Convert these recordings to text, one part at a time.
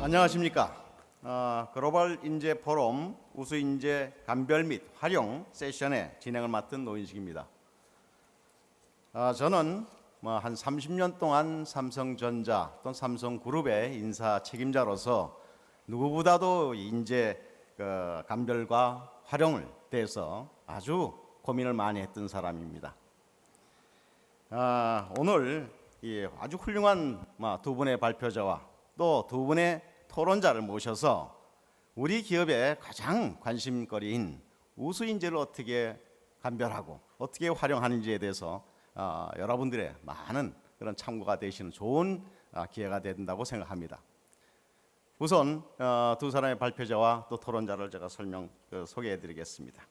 안녕하십니까. 글로벌 인재 포럼 우수 인재 감별 및 활용 세션의 진행을 맡은 노인식입니다. 저는 한 30년 동안 삼성전자 또는 삼성그룹의 인사 책임자로서 누구보다도 인재 감별과 활용을 대해서 아주 고민을 많이 했던 사람입니다. 오늘 이 아주 훌륭한 두 분의 발표자와 또 두 분의 토론자를 모셔서 우리 기업의 가장 관심거리인 우수 인재를 어떻게 감별하고 어떻게 활용하는지에 대해서 여러분들의 많은 그런 참고가 되시는 좋은 기회가 된다고 생각합니다. 우선 두 사람의 발표자와 또 토론자를 제가 소개해 드리겠습니다.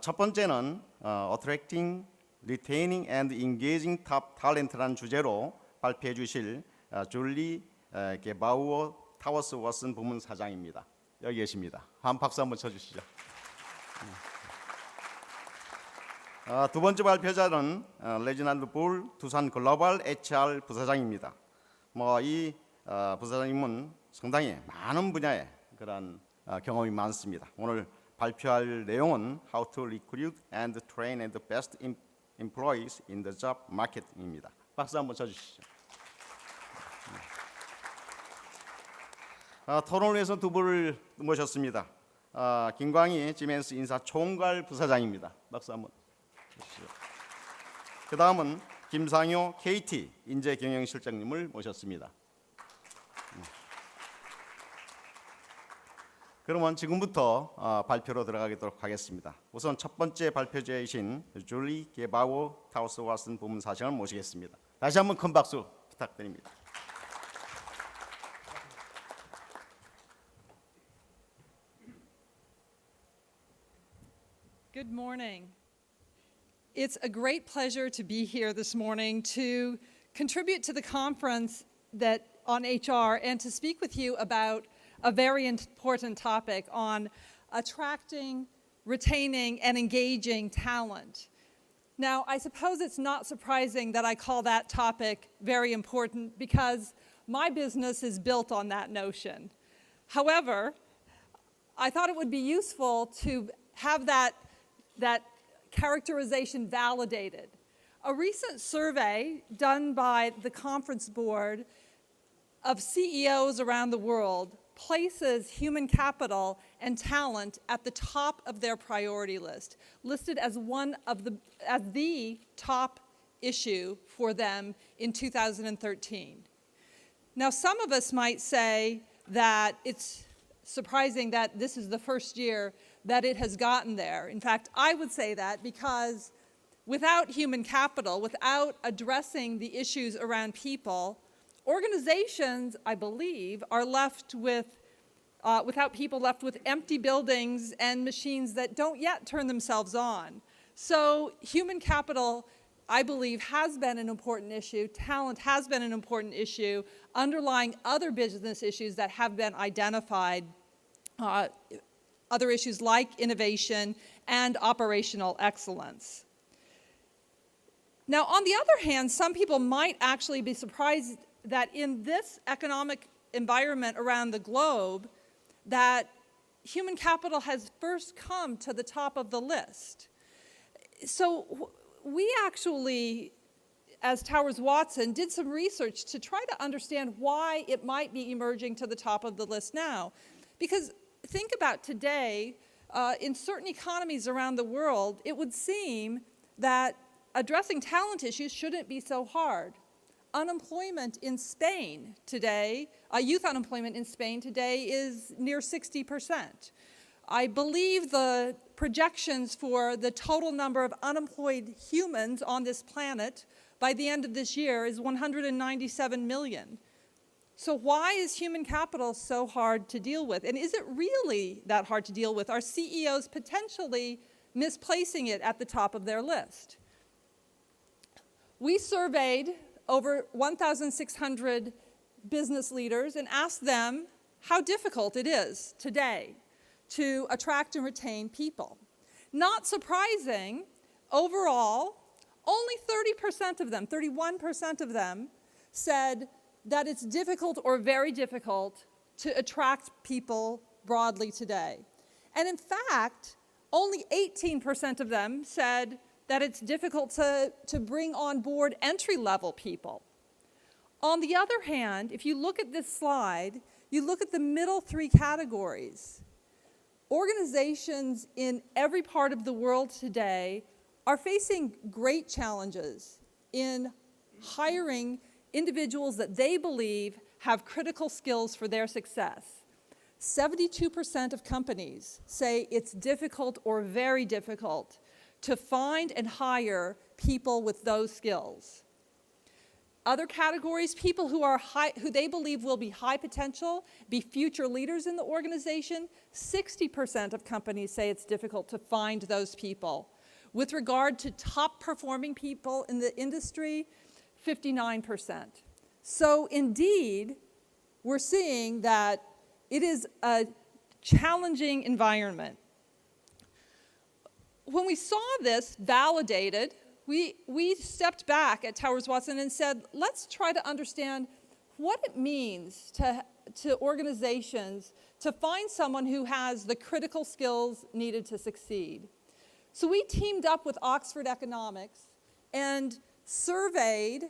첫 번째는 Attracting, Retaining and Engaging Top Talent라는 주제로 발표해 주실 줄리 게바우어 타워스 워슨 부문 사장입니다. 여기 계십니다. 한 박수 한번 쳐주시죠. 두 번째 발표자는 레지날드 볼 두산 글로벌 HR 부사장입니다. 이 부사장님은 상당히 많은 분야의 그런 경험이 많습니다. 오늘 발표할 내용은 How to Recruit and Train the Best Employees in the Job Market입니다. 박수 한번 쳐주시죠. 토론을 위해서 두 분을 모셨습니다. 김광희 시멘스 인사 총괄 부사장입니다. 박수 한번 주시죠. 그 다음은 김상효 KT 인재경영실장님을 모셨습니다. 그러면 지금부터 발표로 들어가도록 하겠습니다. 우선 첫 번째 발표자이신 줄리 게바워 타워스 워슨 부문 사장을 모시겠습니다. 다시 한번 큰 박수 부탁드립니다. Good morning. It's a great pleasure to be here this morning to contribute to the conference on HR and to speak with you about a very important topic on attracting, retaining, and engaging talent. Now, I suppose it's not surprising that I call that topic very important because my business is built on that notion. However, I thought it would be useful to have that characterization validated. A recent survey done by the Conference Board of CEOs around the world places human capital and talent at the top of their priority list, listed as the top issue for them in 2013. Now, some of us might say that it's surprising that this is the first year that it has gotten there. In fact, I would say that because without human capital, without addressing the issues around people, organizations, I believe, are left with, without people, left with empty buildings and machines that don't yet turn themselves on. So human capital, I believe, has been an important issue. Talent has been an important issue, underlying other business issues that have been identified, other issues like innovation and operational excellence. Now, on the other hand, some people might actually be surprised that in this economic environment around the globe, that human capital has first come to the top of the list. So we actually, as Towers Watson, did some research to try to understand why it might be emerging to the top of the list now. Because think about today, in certain economies around the world, it would seem that addressing talent issues shouldn't be so hard. Unemployment in Spain today, youth unemployment in Spain today is near 60%. I believe the projections for the total number of unemployed humans on this planet by the end of this year is 197 million. So why is human capital so hard to deal with? And is it really that hard to deal with? Are CEOs potentially misplacing it at the top of their list? We surveyed over 1,600 business leaders and asked them how difficult it is today to attract and retain people. Not surprising, overall, only 30% of them, 31% of them, said that it's difficult or very difficult to attract people broadly today. And in fact, only 18% of them said that it's difficult to bring on board entry-level people. On the other hand, if you look at this slide, you look at the middle three categories. Organizations in every part of the world today are facing great challenges in hiring individuals that they believe have critical skills for their success. 72% of companies say it's difficult or very difficult to find and hire people with those skills. Other categories, people who they believe will be high potential, be future leaders in the organization, 60% of companies say it's difficult to find those people. With regard to top performing people in the industry, 59%. So indeed, we're seeing that it is a challenging environment. When we saw this validated, we stepped back at Towers Watson and said, let's try to understand what it means to organizations to find someone who has the critical skills needed to succeed. So we teamed up with Oxford Economics and surveyed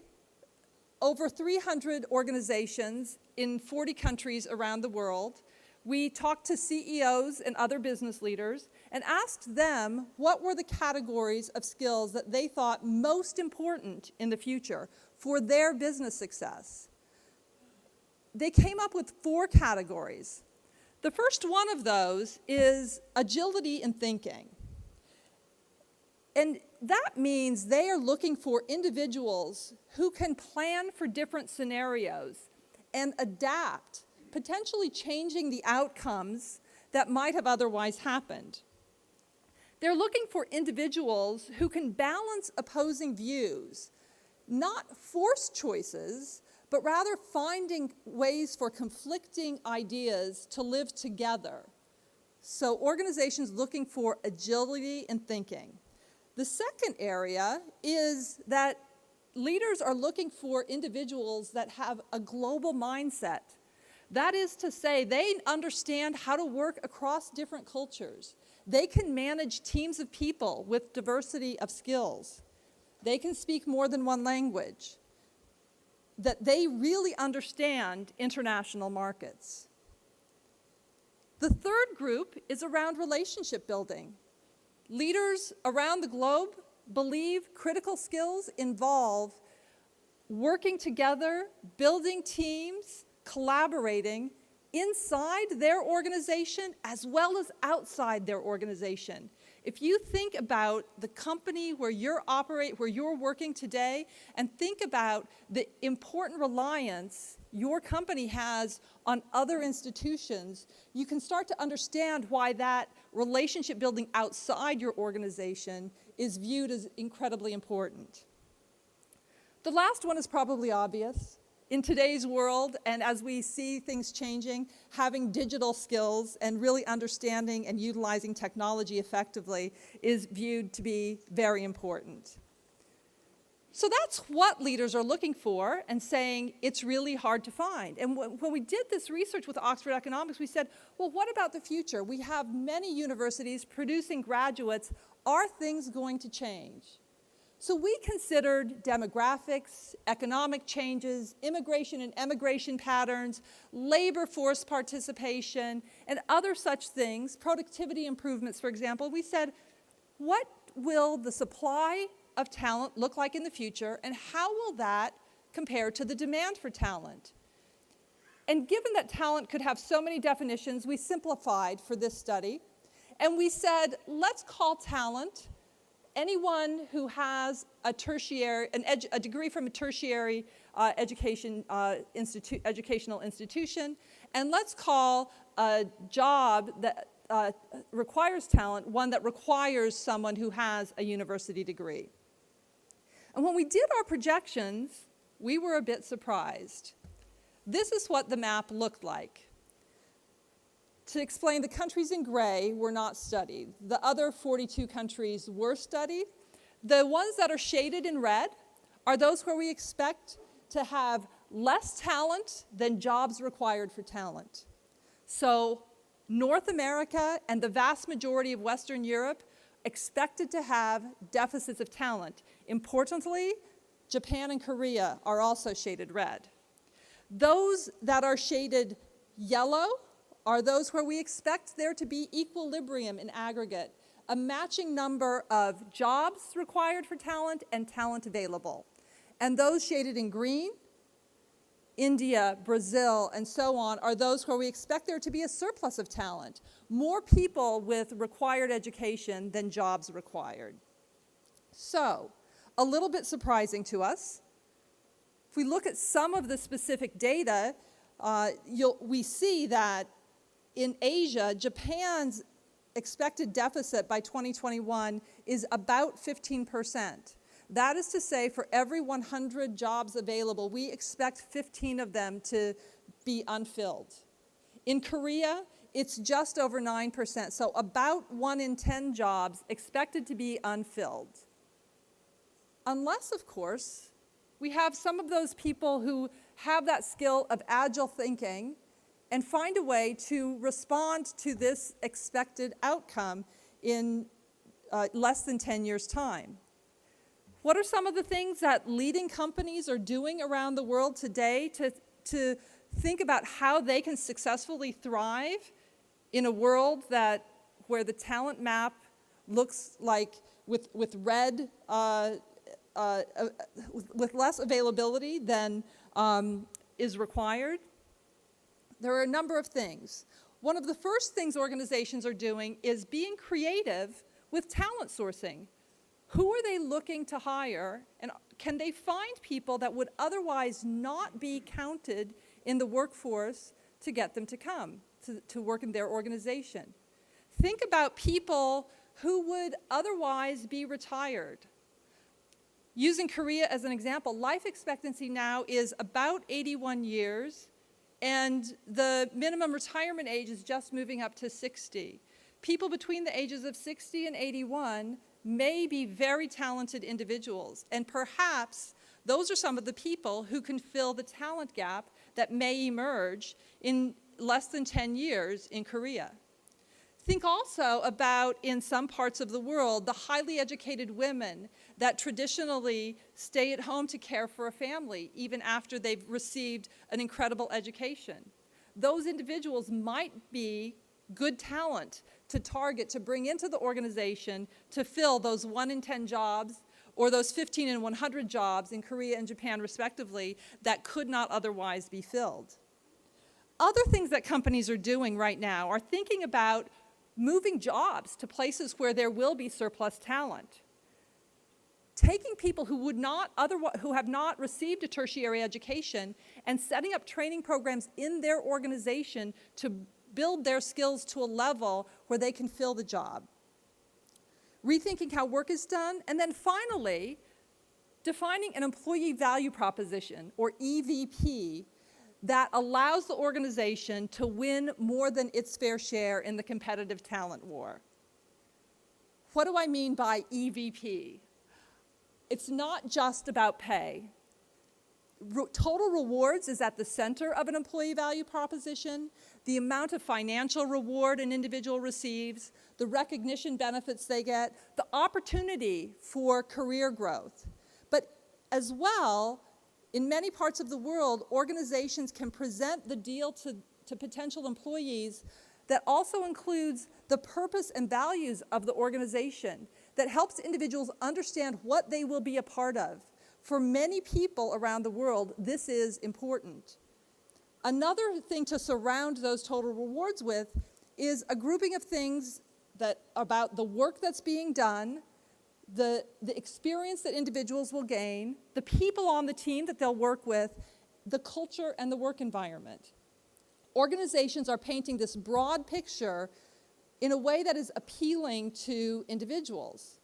over 300 organizations in 40 countries around the world. We talked to CEOs and other business leaders and asked them what were the categories of skills that they thought most important in the future for their business success. They came up with 4 categories. The first one of those is agility in thinking. And that means they are looking for individuals who can plan for different scenarios and adapt, potentially changing the outcomes that might have otherwise happened. They're looking for individuals who can balance opposing views, not force choices, but rather finding ways for conflicting ideas to live together. So organizations looking for agility in thinking. The second area is that leaders are looking for individuals that have a global mindset. That is to say, they understand how to work across different cultures. They can manage teams of people with diversity of skills. They can speak more than one language. That they really understand international markets. The third group is around relationship building. Leaders around the globe believe critical skills involve working together, building teams, collaborating inside their organization as well as outside their organization. If you think about the company where you're working today, and think about the important reliance your company has on other institutions, you can start to understand why that relationship building outside your organization is viewed as incredibly important. The last one is probably obvious. In today's world, and as we see things changing, having digital skills and really understanding and utilizing technology effectively is viewed to be very important. So that's what leaders are looking for and saying it's really hard to find. And when we did this research with Oxford Economics, we said, well, what about the future? We have many universities producing graduates. Are things going to change? So we considered demographics, economic changes, immigration and emigration patterns, labor force participation, and other such things, productivity improvements, for example. We said, what will the supply of talent look like in the future, and how will that compare to the demand for talent? And given that talent could have so many definitions, we simplified for this study, and we said, let's call talent anyone who has a degree from a tertiary educational institution, and let's call a job that requires talent one that requires someone who has a university degree. And when we did our projections, we were a bit surprised. This is what the map looked like. To explain, the countries in gray were not studied. The other 42 countries were studied. The ones that are shaded in red are those where we expect to have less talent than jobs required for talent. So North America and the vast majority of Western Europe expected to have deficits of talent. Importantly, Japan and Korea are also shaded red. Those that are shaded yellow are those where we expect there to be equilibrium in aggregate, a matching number of jobs required for talent and talent available. And those shaded in green, India, Brazil, and so on, are those where we expect there to be a surplus of talent, more people with required education than jobs required. So, a little bit surprising to us. If we look at some of the specific data, we see that in Asia, Japan's expected deficit by 2021 is about 15%. That is to say, for every 100 jobs available, we expect 15 of them to be unfilled. In Korea, it's just over 9%, so about 1 in 10 jobs expected to be unfilled. Unless, of course, we have some of those people who have that skill of agile thinking and find a way to respond to this expected outcome in less than 10 years' time. What are some of the things that leading companies are doing around the world today to think about how they can successfully thrive in a world where the talent map looks like with red, with less availability than is required? There are a number of things. One of the first things organizations are doing is being creative with talent sourcing. Who are they looking to hire, and can they find people that would otherwise not be counted in the workforce to get them to come to work in their organization? Think about people who would otherwise be retired. Using Korea as an example, life expectancy now is about 81 years, and the minimum retirement age is just moving up to 60. People between the ages of 60 and 81 may be very talented individuals, and perhaps those are some of the people who can fill the talent gap that may emerge in less than 10 years in Korea. Think also about, in some parts of the world, the highly educated women that traditionally stay at home to care for a family, even after they've received an incredible education. Those individuals might be good talent to target, to bring into the organization to fill those 1 in 10 jobs or those 15 in 100 jobs in Korea and Japan respectively that could not otherwise be filled. Other things that companies are doing right now are thinking about moving jobs to places where there will be surplus talent. Taking people who have not received a tertiary education and setting up training programs in their organization to build their skills to a level where they can fill the job. Rethinking how work is done, and then finally, defining an employee value proposition, or EVP, that allows the organization to win more than its fair share in the competitive talent war. What do I mean by EVP? It's not just about pay. Total rewards is at the center of an employee value proposition. The amount of financial reward an individual receives, the recognition benefits they get, the opportunity for career growth. But as well, in many parts of the world, organizations can present the deal to potential employees that also includes the purpose and values of the organization, that helps individuals understand what they will be a part of. For many people around the world, this is important. Another thing to surround those total rewards with is a grouping of things about the work that's being done, the experience that individuals will gain, the people on the team that they'll work with, the culture and the work environment. Organizations are painting this broad picture in a way that is appealing to individuals.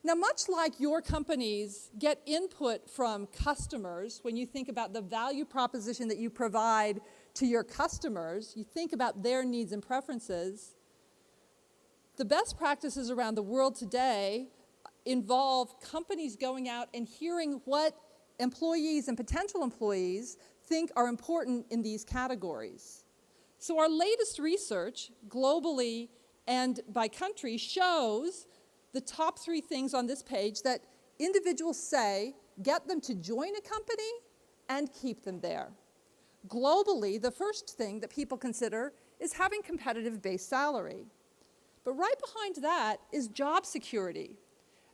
Now, much like your companies get input from customers, when you think about the value proposition that you provide to your customers, you think about their needs and preferences, the best practices around the world today involve companies going out and hearing what employees and potential employees think are important in these categories. So our latest research, globally and by country, shows the top 3 things on this page that individuals say get them to join a company and keep them there. Globally, the first thing that people consider is having competitive base salary. But right behind that is job security.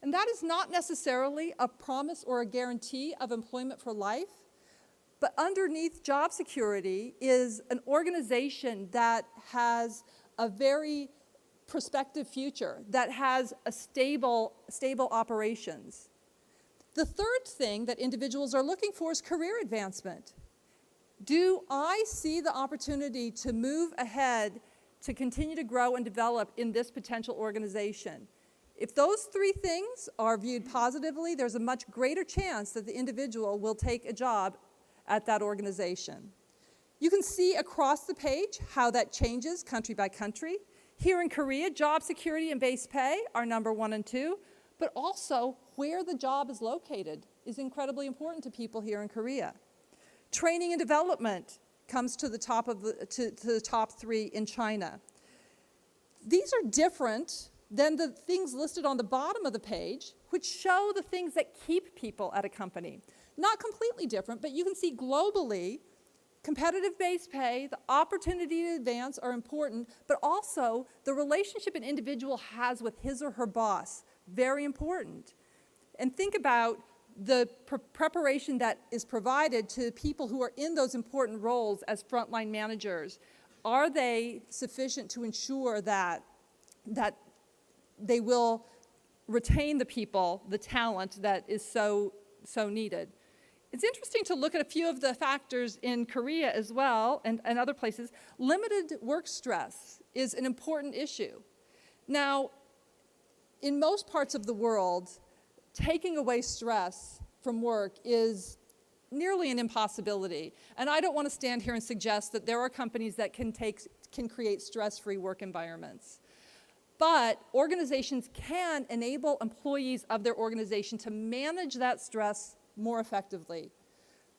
And that is not necessarily a promise or a guarantee of employment for life, but underneath job security is an organization that has a very prospective future, that has a stable operations. The third thing that individuals are looking for is career advancement. Do I see the opportunity to move ahead, to continue to grow and develop in this potential organization? If those 3 things are viewed positively, there's a much greater chance that the individual will take a job at that organization. You can see across the page how that changes country by country. Here in Korea, job security and base pay are number 1 and 2, but also where the job is located is incredibly important to people here in Korea. Training and development comes to the top of to the top 3 in China. These are different than the things listed on the bottom of the page, which show the things that keep people at a company. Not completely different, but you can see globally, competitive base pay, the opportunity to advance are important, but also the relationship an individual has with his or her boss, very important. And think about the preparation that is provided to people who are in those important roles as frontline managers. Are they sufficient to ensure that they will retain the people, the talent that is so needed? It's interesting to look at a few of the factors in Korea as well and other places. Limited work stress is an important issue. Now, in most parts of the world, taking away stress from work is nearly an impossibility. And I don't want to stand here and suggest that there are companies that can create stress-free work environments. But organizations can enable employees of their organization to manage that stress more effectively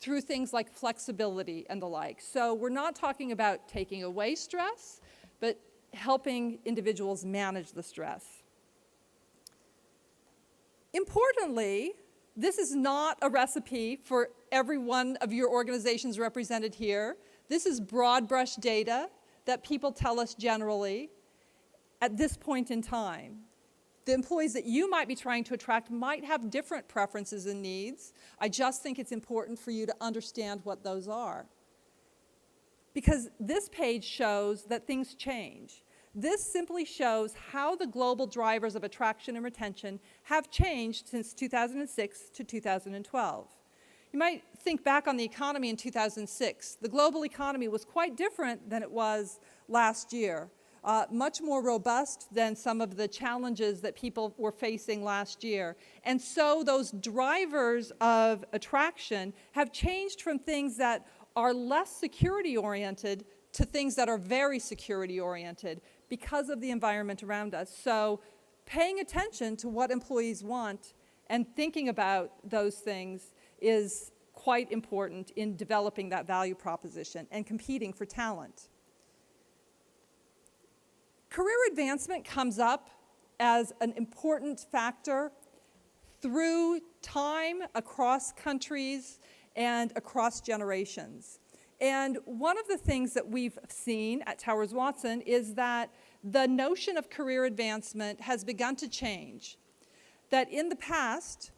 through things like flexibility and the like. So we're not talking about taking away stress, but helping individuals manage the stress. Importantly, this is not a recipe for every one of your organizations represented here. This is broad brush data that people tell us generally at this point in time. The employees that you might be trying to attract might have different preferences and needs. I just think it's important for you to understand what those are. Because this page shows that things change. This simply shows how the global drivers of attraction and retention have changed since 2006 to 2012. You might think back on the economy in 2006. The global economy was quite different than it was last year. Much more robust than some of the challenges that people were facing last year. And so those drivers of attraction have changed from things that are less security-oriented to things that are very security-oriented because of the environment around us. So paying attention to what employees want and thinking about those things is quite important in developing that value proposition and competing for talent. Career advancement comes up as an important factor through time, across countries, and across generations. And one of the things that we've seen at Towers Watson is that the notion of career advancement has begun to change. That in the past,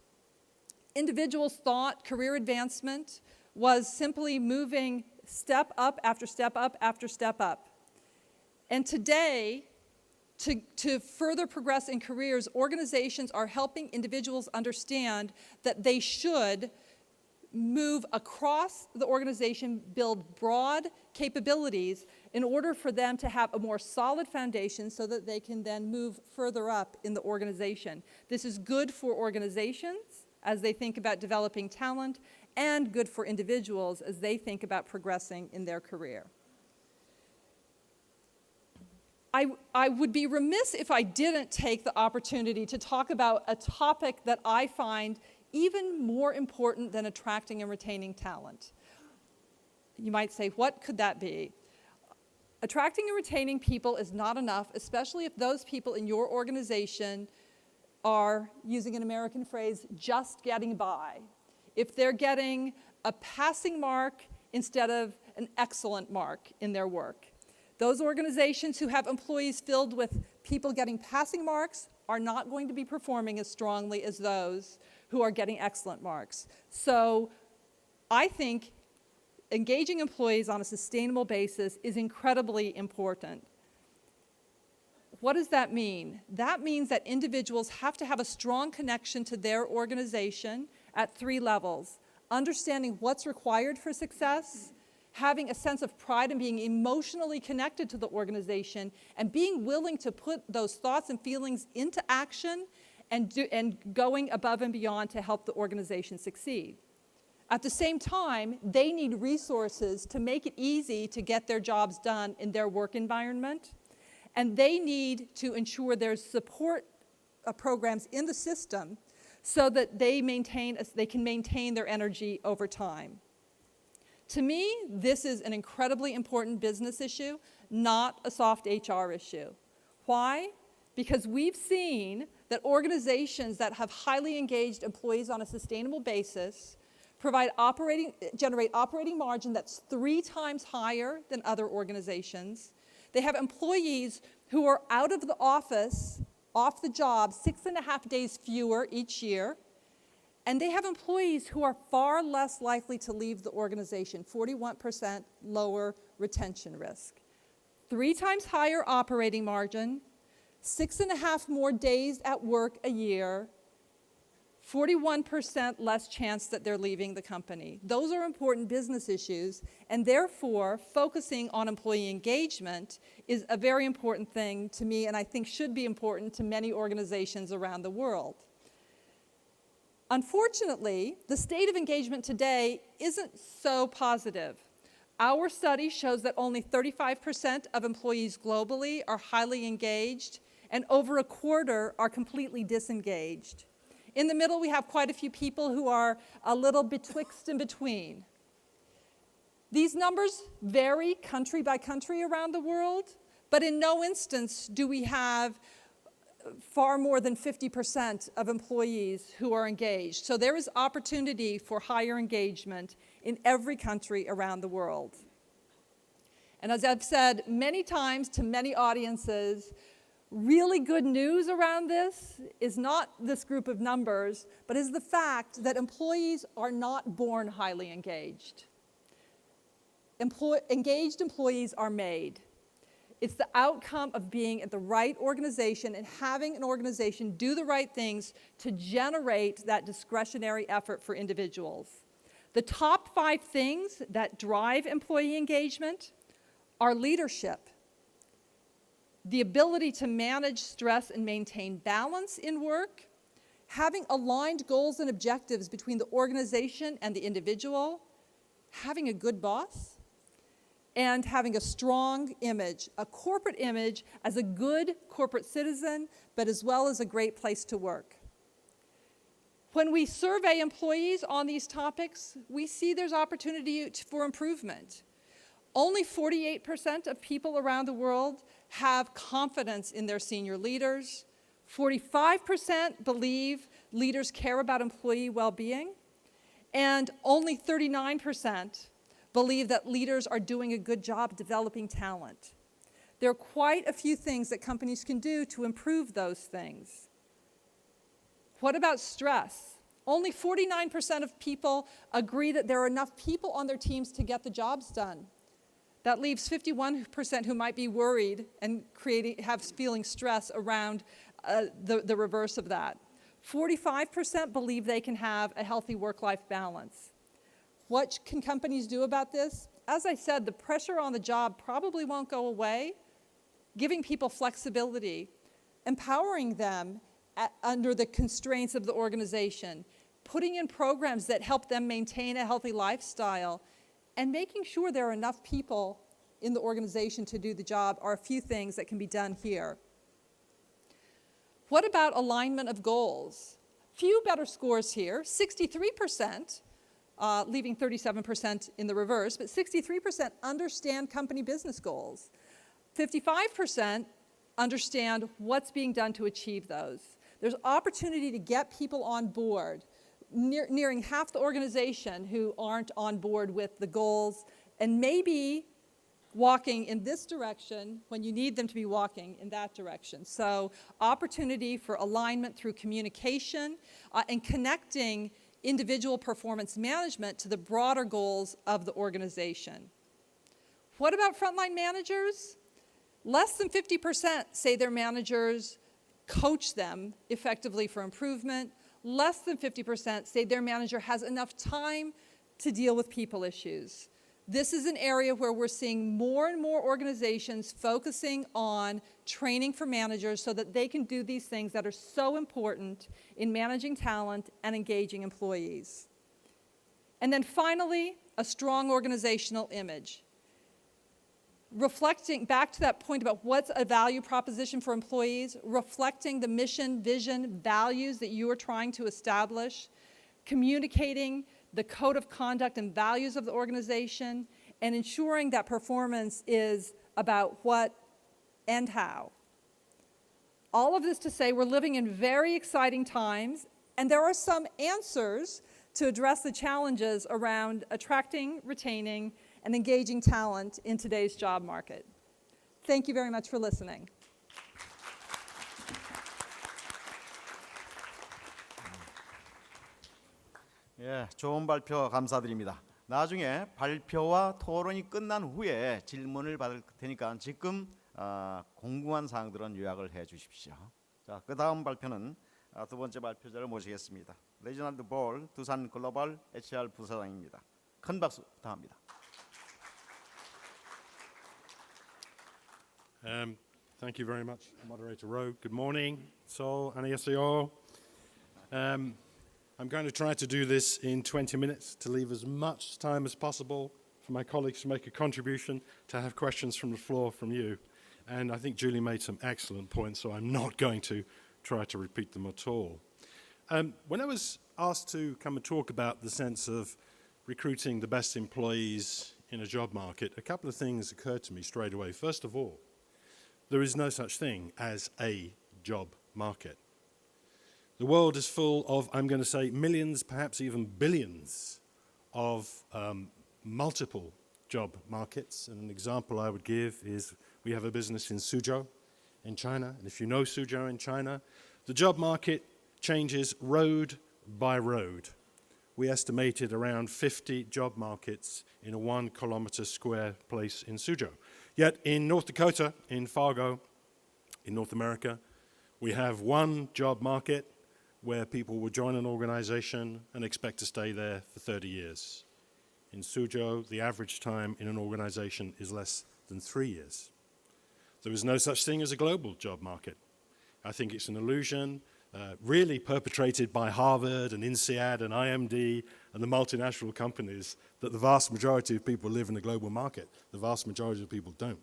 individuals thought career advancement was simply moving step up after step up after step up. And today, to further progress in careers, organizations are helping individuals understand that they should move across the organization, build broad capabilities in order for them to have a more solid foundation so that they can then move further up in the organization. This is good for organizations as they think about developing talent, and good for individuals as they think about progressing in their career. I would be remiss if I didn't take the opportunity to talk about a topic that I find even more important than attracting and retaining talent. You might say, what could that be? Attracting and retaining people is not enough, especially if those people in your organization are, using an American phrase, just getting by. If they're getting a passing mark instead of an excellent mark in their work. Those organizations who have employees filled with people getting passing marks are not going to be performing as strongly as those who are getting excellent marks. So I think engaging employees on a sustainable basis is incredibly important. What does that mean? That means that individuals have to have a strong connection to their organization at 3 levels. Understanding what's required for success, having a sense of pride and being emotionally connected to the organization, and being willing to put those thoughts and feelings into action and going above and beyond to help the organization succeed. At the same time, they need resources to make it easy to get their jobs done in their work environment, and they need to ensure there's support programs in the system so that they can maintain their energy over time. To me, this is an incredibly important business issue, not a soft HR issue. Why? Because we've seen that organizations that have highly engaged employees on a sustainable basis generate operating margin that's 3 times higher than other organizations. They have employees who are out of the office, off the job, 6.5 days fewer each year. And they have employees who are far less likely to leave the organization, 41% lower retention risk. 3 times higher operating margin, 6.5 more days at work a year, 41% less chance that they're leaving the company. Those are important business issues, and therefore, focusing on employee engagement is a very important thing to me, and I think should be important to many organizations around the world. Unfortunately, the state of engagement today isn't so positive. Our study shows that only 35% of employees globally are highly engaged, and over a quarter are completely disengaged. In the middle, we have quite a few people who are a little betwixt and between. These numbers vary country by country around the world, but in no instance do we have far more than 50% of employees who are engaged. So there is opportunity for higher engagement in every country around the world. And as I've said many times to many audiences, really good news around this is not this group of numbers, but is the fact that employees are not born highly engaged. Engaged employees are made. It's the outcome of being at the right organization and having an organization do the right things to generate that discretionary effort for individuals. The top 5 things that drive employee engagement are leadership, the ability to manage stress and maintain balance in work, having aligned goals and objectives between the organization and the individual, having a good boss, and having a strong image, a corporate image as a good corporate citizen, but as well as a great place to work. When we survey employees on these topics, we see there's opportunity for improvement. Only 48% of people around the world have confidence in their senior leaders. 45% believe leaders care about employee well-being, and only 39% believe that leaders are doing a good job developing talent. There are quite a few things that companies can do to improve those things. What about stress? Only 49% of people agree that there are enough people on their teams to get the jobs done. That leaves 51% who might be worried and have feeling stress around the reverse of that. 45% believe they can have a healthy work-life balance. What can companies do about this? As I said, the pressure on the job probably won't go away. Giving people flexibility, empowering them under the constraints of the organization, putting in programs that help them maintain a healthy lifestyle, and making sure there are enough people in the organization to do the job are a few things that can be done here. What about alignment of goals? Few better scores here, 63%, leaving 37% in the reverse, but 63% understand company business goals. 55% understand what's being done to achieve those. There's opportunity to get people on board, nearing half the organization who aren't on board with the goals and maybe walking in this direction when you need them to be walking in that direction. So opportunity for alignment through communication and connecting individual performance management to the broader goals of the organization. What about frontline managers? Less than 50% say their managers coach them effectively for improvement. Less than 50% say their manager has enough time to deal with people issues. This is an area where we're seeing more and more organizations focusing on training for managers so that they can do these things that are so important in managing talent and engaging employees. And then finally, a strong organizational image. Reflecting back to that point about what's a value proposition for employees, reflecting the mission, vision, values that you are trying to establish, communicating the code of conduct and values of the organization, and ensuring that performance is about what and how. All of this to say we're living in very exciting times, and there are some answers to address the challenges around attracting, retaining, and engaging talent in today's job market. Thank you very much for listening. 예, 좋은 발표 감사드립니다. 나중에 발표와 토론이 끝난 후에 질문을 받을 테니까 지금 궁금한 사항들은 요약을 해 주십시오. 자, 그 다음 발표는 두 번째 발표자를 모시겠습니다. 레지널드 볼 두산 글로벌 HR 부사장입니다. 큰 박수 부탁합니다. Thank you very much, Moderator Rowe. Good morning, Seoul, 안녕하세요. I'm going to try to do this in 20 minutes to leave as much time as possible for my colleagues to make a contribution, to have questions from the floor from you. And I think Julie made some excellent points, so I'm not going to try to repeat them at all. When I was asked to come and talk about the sense of recruiting the best employees in a job market, a couple of things occurred to me straight away. First of all, there is no such thing as a job market. The world is full of, I'm going to say, millions, perhaps even billions of multiple job markets. And an example I would give is we have a business in Suzhou in China. And if you know Suzhou in China, the job market changes road by road. We estimated around 50 job markets in a 1 kilometer square place in Suzhou. Yet in North Dakota, in Fargo, in North America, we have one job market where people will join an organization and expect to stay there for 30 years. In Suzhou, the average time in an organization is less than 3 years. There is no such thing as a global job market. I think it's an illusion really perpetrated by Harvard and INSEAD and IMD and the multinational companies that the vast majority of people live in a global market. The vast majority of people don't.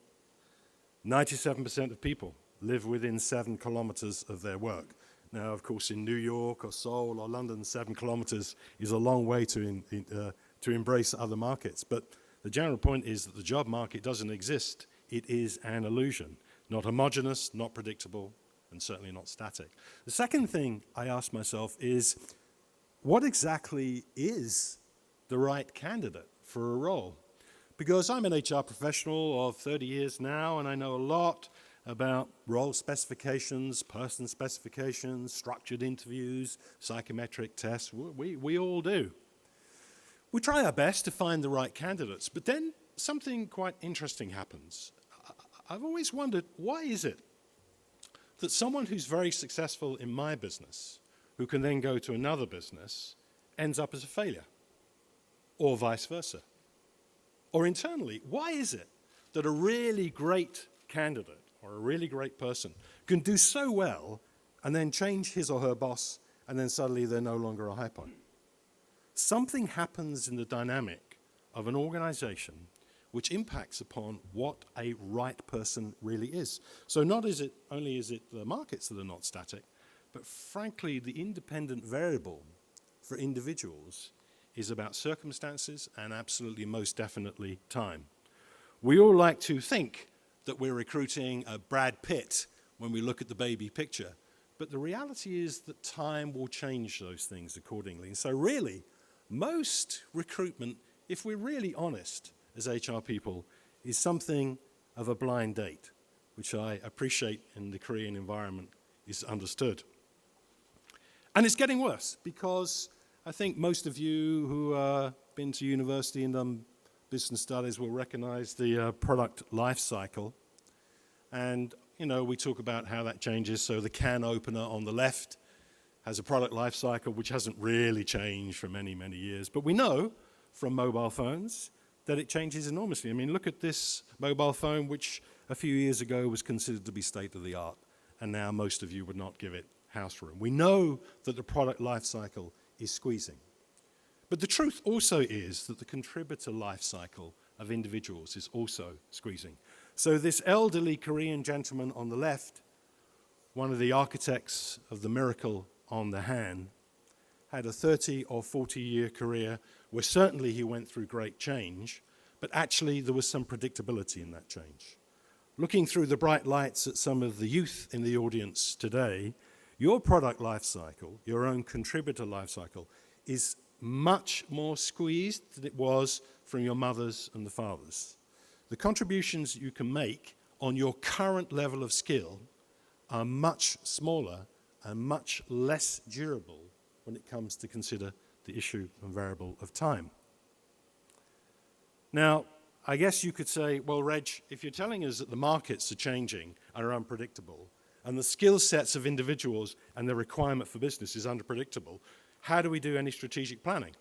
97% of people live within 7 kilometers of their work. Now, of course, in New York or Seoul or London, 7 kilometers is a long way to embrace other markets. But the general point is that the job market doesn't exist. It is an illusion, not homogeneous, not predictable, and certainly not static. The second thing I asked myself is, what exactly is the right candidate for a role? Because I'm an HR professional of 30 years now, and I know a lot about role specifications, person specifications, structured interviews, psychometric tests. We all do. We try our best to find the right candidates, but then something quite interesting happens. I've always wondered, why is it that someone who's very successful in my business, who can then go to another business, ends up as a failure, or vice versa? Or internally, why is it that a really great candidate or a really great person can do so well and then change his or her boss and then suddenly they're no longer a hypo? Something happens in the dynamic of an organization which impacts upon what a right person really is. So not only is it the markets that are not static, But frankly, the independent variable for individuals is about circumstances and absolutely most definitely time. We all like to think that we're recruiting a Brad Pitt when we look at the baby picture, but the reality is that time will change those things accordingly. And so really, most recruitment, if we're really honest as HR people, is something of a blind date, which I appreciate in the Korean environment is understood. And it's getting worse because I think most of you who have been to university and done business studies will recognize the product life cycle. And, you know, we talk about how that changes. So the can opener on the left has a product life cycle which hasn't really changed for many, many years. But we know from mobile phones that it changes enormously. I mean, look at this mobile phone, which a few years ago was considered to be state-of-the-art, and now most of you would not give it house room. We know that the product life cycle is squeezing. But the truth also is that the contributor life cycle of individuals is also squeezing. So this elderly Korean gentleman on the left, one of the architects of the miracle on the hand, had a 30 or 40-year career where certainly he went through great change, but actually there was some predictability in that change. Looking through the bright lights at some of the youth in the audience today, your product life cycle, your own contributor life cycle, is much more squeezed than it was from your mothers and the fathers. The contributions you can make on your current level of skill are much smaller and much less durable when it comes to consider the issue and variable of time. Now, I guess you could say, well, Reg, if you're telling us that the markets are changing and are unpredictable, and the skill sets of individuals and the requirement for business is unpredictable, how do we do any strategic planning?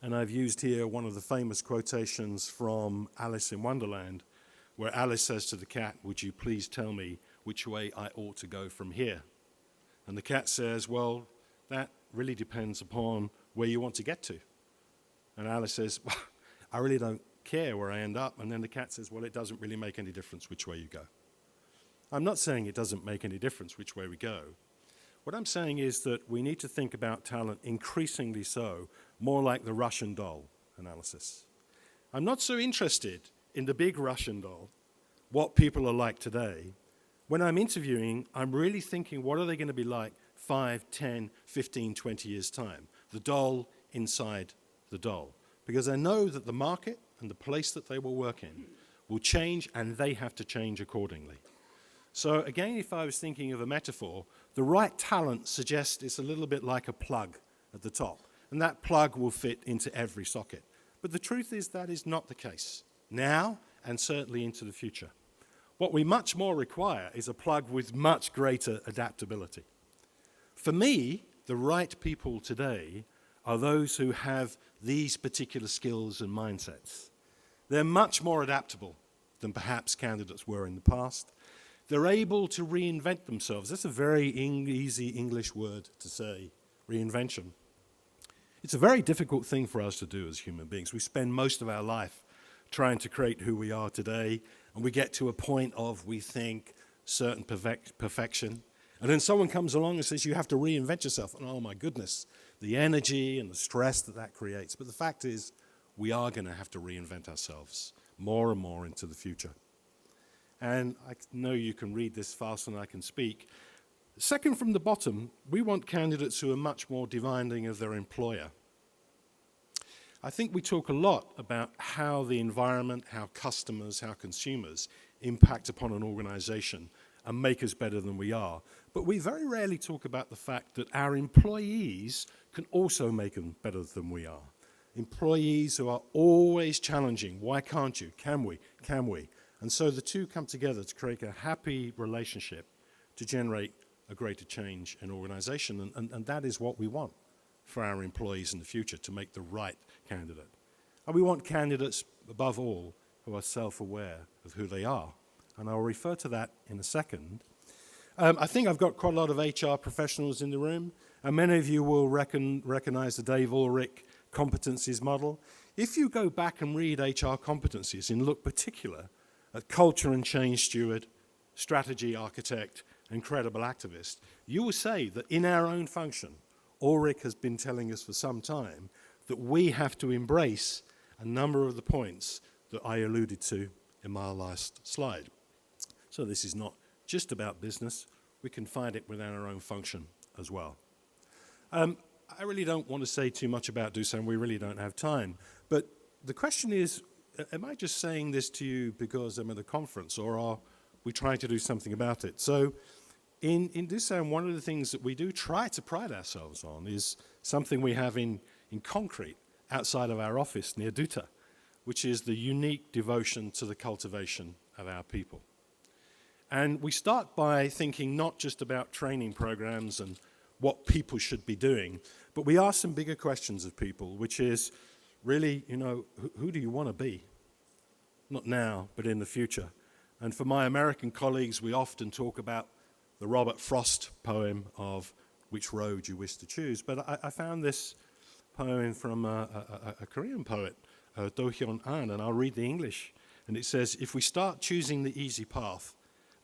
And I've used here one of the famous quotations from Alice in Wonderland, where Alice says to the cat, "Would you please tell me which way I ought to go from here?" And the cat says, "Well, that really depends upon where you want to get to." And Alice says, "Well, I really don't care where I end up." And then the cat says, "Well, it doesn't really make any difference which way you go." I'm not saying it doesn't make any difference which way we go. What I'm saying is that we need to think about talent increasingly so, more like the Russian doll analysis. I'm not so interested in the big Russian doll, what people are like today. When I'm interviewing, I'm really thinking, what are they going to be like 5, 10, 15, 20 years' time? The doll inside the doll. Because I know that the market and the place that they will work in will change, and they have to change accordingly. So again, if I was thinking of a metaphor, the right talent suggests it's a little bit like a plug at the top, and that plug will fit into every socket. But the truth is that is not the case now and certainly into the future. What we much more require is a plug with much greater adaptability. For me, the right people today are those who have these particular skills and mindsets. They're much more adaptable than perhaps candidates were in the past. They're able to reinvent themselves. That's a very easy English word to say, reinvention. It's a very difficult thing for us to do as human beings. We spend most of our life trying to create who we are today, and we get to a point of, we think, certain perfection. And then someone comes along and says, you have to reinvent yourself. And oh my goodness, the energy and the stress that that creates. But the fact is, we are going to have to reinvent ourselves more and more into the future. And I know you can read this faster than I can speak. Second from the bottom, we want candidates who are much more demanding of their employer. I think we talk a lot about how the environment, how customers, how consumers impact upon an organization and make us better than we are. But we very rarely talk about the fact that our employees can also make them better than we are. Employees who are always challenging, why can't you? Can we? Can we? And so the two come together to create a happy relationship to generate a greater change in organization. And that is what we want for our employees in the future, to make the right candidate. And we want candidates, above all, who are self-aware of who they are. And I'll refer to that in a second. I think I've got quite a lot of HR professionals in the room, and many of you will recognize the Dave Ulrich competencies model. If you go back and read HR competencies and look particular at culture and change steward, strategy architect, and credible activist, you will say that in our own function, Ulrich has been telling us for some time that we have to embrace a number of the points that I alluded to in my last slide. So this is not just about business. We can find it within our own function as well. I really don't want to say too much about Doosan. We really don't have time. But the question is, am I just saying this to you because I'm at a conference, or are we trying to do something about it? So in Doosan, one of the things that we do try to pride ourselves on is something we have in concrete outside of our office near Duta, which is the unique devotion to the cultivation of our people. And we start by thinking not just about training programs and what people should be doing, but we ask some bigger questions of people, which is really, you know, who do you want to be? Not now, but in the future. And for my American colleagues, we often talk about the Robert Frost poem of Which Road You Wish to Choose. But I found this poem from a Korean poet, Do Hyun-an, and I'll read the English. And it says, if we start choosing the easy path,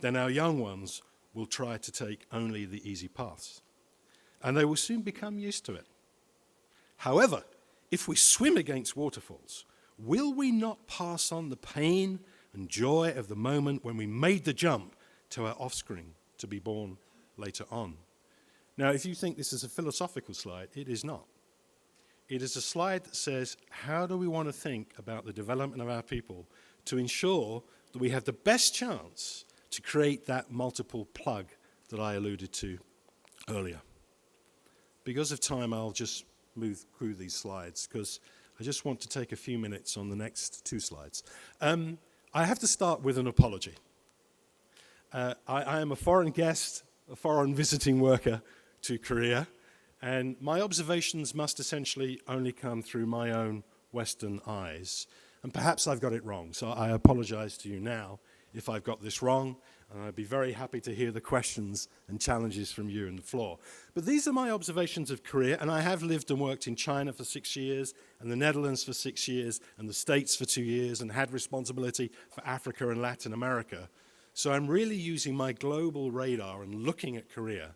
then our young ones will try to take only the easy paths. And they will soon become used to it. However, if we swim against waterfalls, will we not pass on the pain and joy of the moment when we made the jump to our offspring to be born later on? Now, if you think this is a philosophical slide, it is not. It is a slide that says, how do we want to think about the development of our people to ensure that we have the best chance to create that multiple plug that I alluded to earlier? Because of time, I'll just move through these slides because I just want to take a few minutes on the next two slides. I have to start with an apology. I am a foreign guest, a foreign visiting worker to Korea, and my observations must essentially only come through my own Western eyes. And perhaps I've got it wrong, so I apologize to you now if I've got this wrong, and I'd be very happy to hear the questions and challenges from you on the floor. But these are my observations of Korea, and I have lived and worked in China for 6 years, and the Netherlands for 6 years, and the States for 2 years, and had responsibility for Africa and Latin America. So I'm really using my global radar and looking at Korea.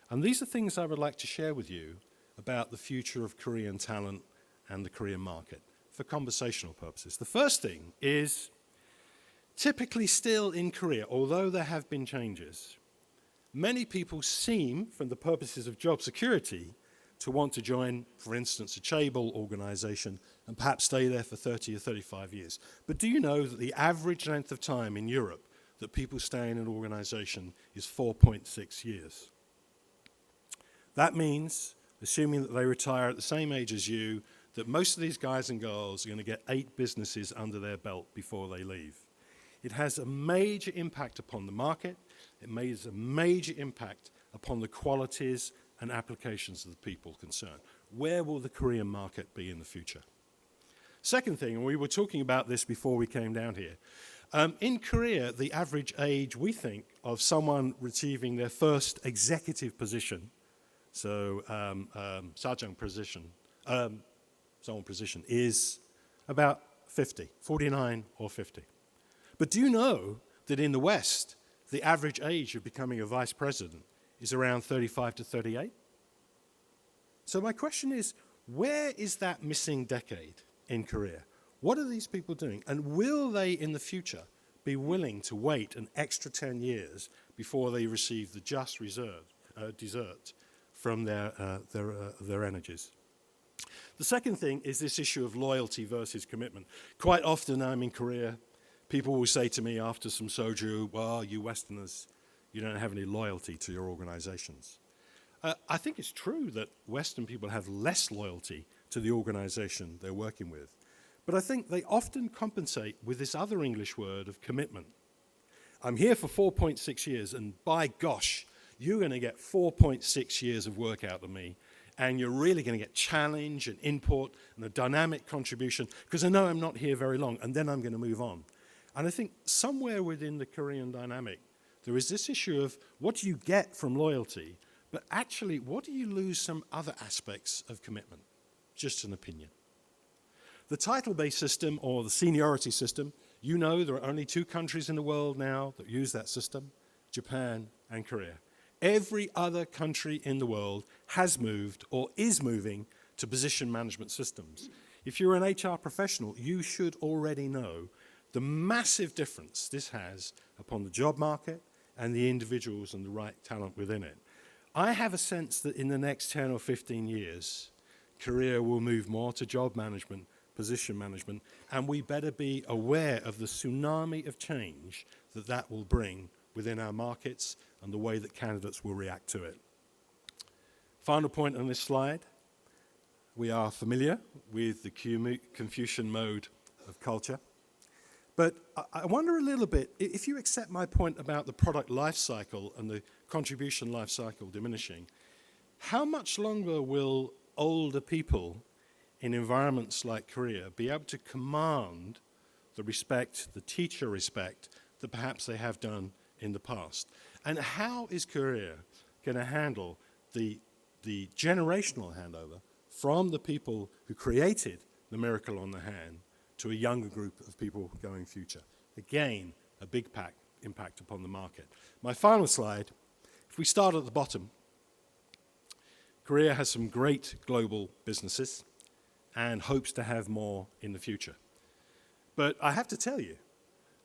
And these are things I would like to share with you about the future of Korean talent and the Korean market for conversational purposes. The first thing is, typically still in Korea, although there have been changes, many people seem, for the purposes of job security, to want to join, for instance, a chaebol organization and perhaps stay there for 30 or 35 years. But do you know that the average length of time in Europe that people stay in an organization is 4.6 years? That means, assuming that they retire at the same age as you, that most of these guys and girls are going to get 8 businesses under their belt before they leave. It has a major impact upon the market. It has a major impact upon the qualities and applications of the people concerned. Where will the Korean market be in the future? Second thing, and we were talking about this before we came down here, in Korea, the average age, we think, of someone receiving their first executive position, so sajang position, someone position, is about 50, 49 or 50. But do you know that in the West, the average age of becoming a vice president is around 35 to 38? So my question is, where is that missing decade in Korea? What are these people doing? And will they, in the future, be willing to wait an extra 10 years before they receive the just desert from their energies? The second thing is this issue of loyalty versus commitment. Quite often I'm in Korea, people will say to me after some soju, well, you Westerners, you don't have any loyalty to your organizations. I think it's true that Western people have less loyalty to the organization they're working with. But I think they often compensate with this other English word of commitment. I'm here for 4.6 years, and by gosh, you're going to get 4.6 years of work out of me, and you're really going to get challenge and input and a dynamic contribution, because I know I'm not here very long, and then I'm going to move on. And I think somewhere within the Korean dynamic, there is this issue of what do you get from loyalty, but actually, what do you lose some other aspects of commitment? Just an opinion. The title-based system, or the seniority system, you know there are only 2 countries in the world now that use that system, Japan and Korea. Every other country in the world has moved or is moving to position management systems. If you're an HR professional, you should already know the massive difference this has upon the job market and the individuals and the right talent within it. I have a sense that in the next 10 or 15 years, Korea will move more to job management, position management, and we better be aware of the tsunami of change that that will bring within our markets and the way that candidates will react to it. Final point on this slide, we are familiar with the Confucian mode of culture, but I wonder a little bit, if you accept my point about the product life cycle and the contribution life cycle diminishing, how much longer will older people in environments like Korea be able to command the respect, the teacher respect, that perhaps they have done in the past? And how is Korea going to handle the generational handover from the people who created the miracle on the hand to a younger group of people going future? Again, a big impact upon the market. My final slide, if we start at the bottom, Korea has some great global businesses and hopes to have more in the future. But I have to tell you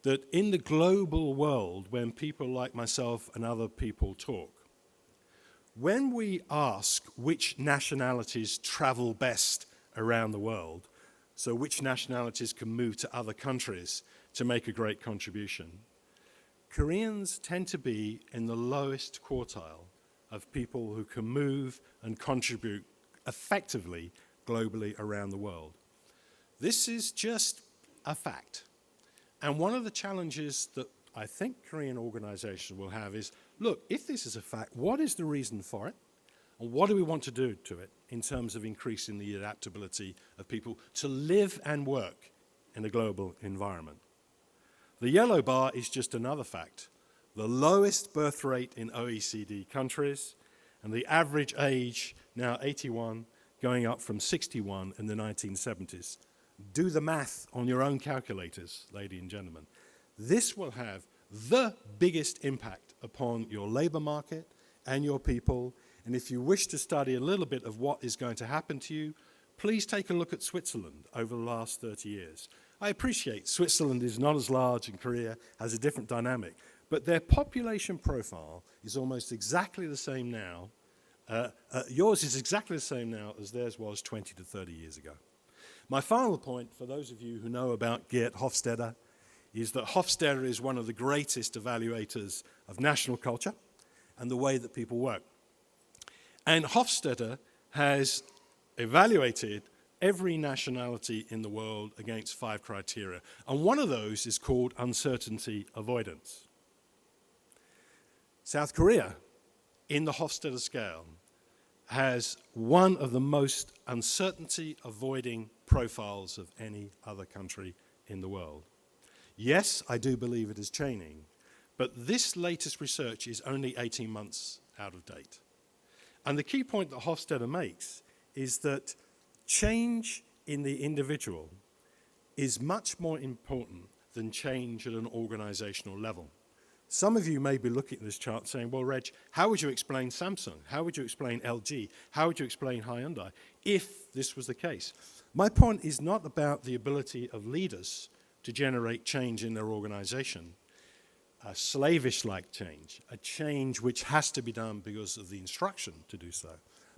that in the global world, when people like myself and other people talk, when we ask which nationalities travel best around the world, so which nationalities can move to other countries to make a great contribution, Koreans tend to be in the lowest quartile of people who can move and contribute effectively globally around the world. This is just a fact. And one of the challenges that I think Korean organizations will have is, look, if this is a fact, what is the reason for it? And what do we want to do to it in terms of increasing the adaptability of people to live and work in a global environment? The yellow bar is just another fact. The lowest birth rate in OECD countries, and the average age now 81, going up from 61 in the 1970s. Do the math on your own calculators, ladies and gentlemen. This will have the biggest impact upon your labor market and your people. And if you wish to study a little bit of what is going to happen to you, please take a look at Switzerland over the last 30 years. I appreciate Switzerland is not as large and Korea has a different dynamic, but their population profile is almost exactly the same now. Yours is exactly the same now as theirs was 20 to 30 years ago. My final point, for those of you who know about Geert Hofstede, is that Hofstede is one of the greatest evaluators of national culture and the way that people work. And Hofstede has evaluated every nationality in the world against 5 criteria. And one of those is called uncertainty avoidance. South Korea, in the Hofstede scale, has one of the most uncertainty-avoiding profiles of any other country in the world. Yes, I do believe it is changing, but this latest research is only 18 months out of date. And the key point that Hofstede makes is that change in the individual is much more important than change at an organizational level. Some of you may be looking at this chart saying, well, Reg, how would you explain Samsung? How would you explain LG? How would you explain Hyundai if this was the case? My point is not about the ability of leaders to generate change in their organization, a slavish-like change, a change which has to be done because of the instruction to do so,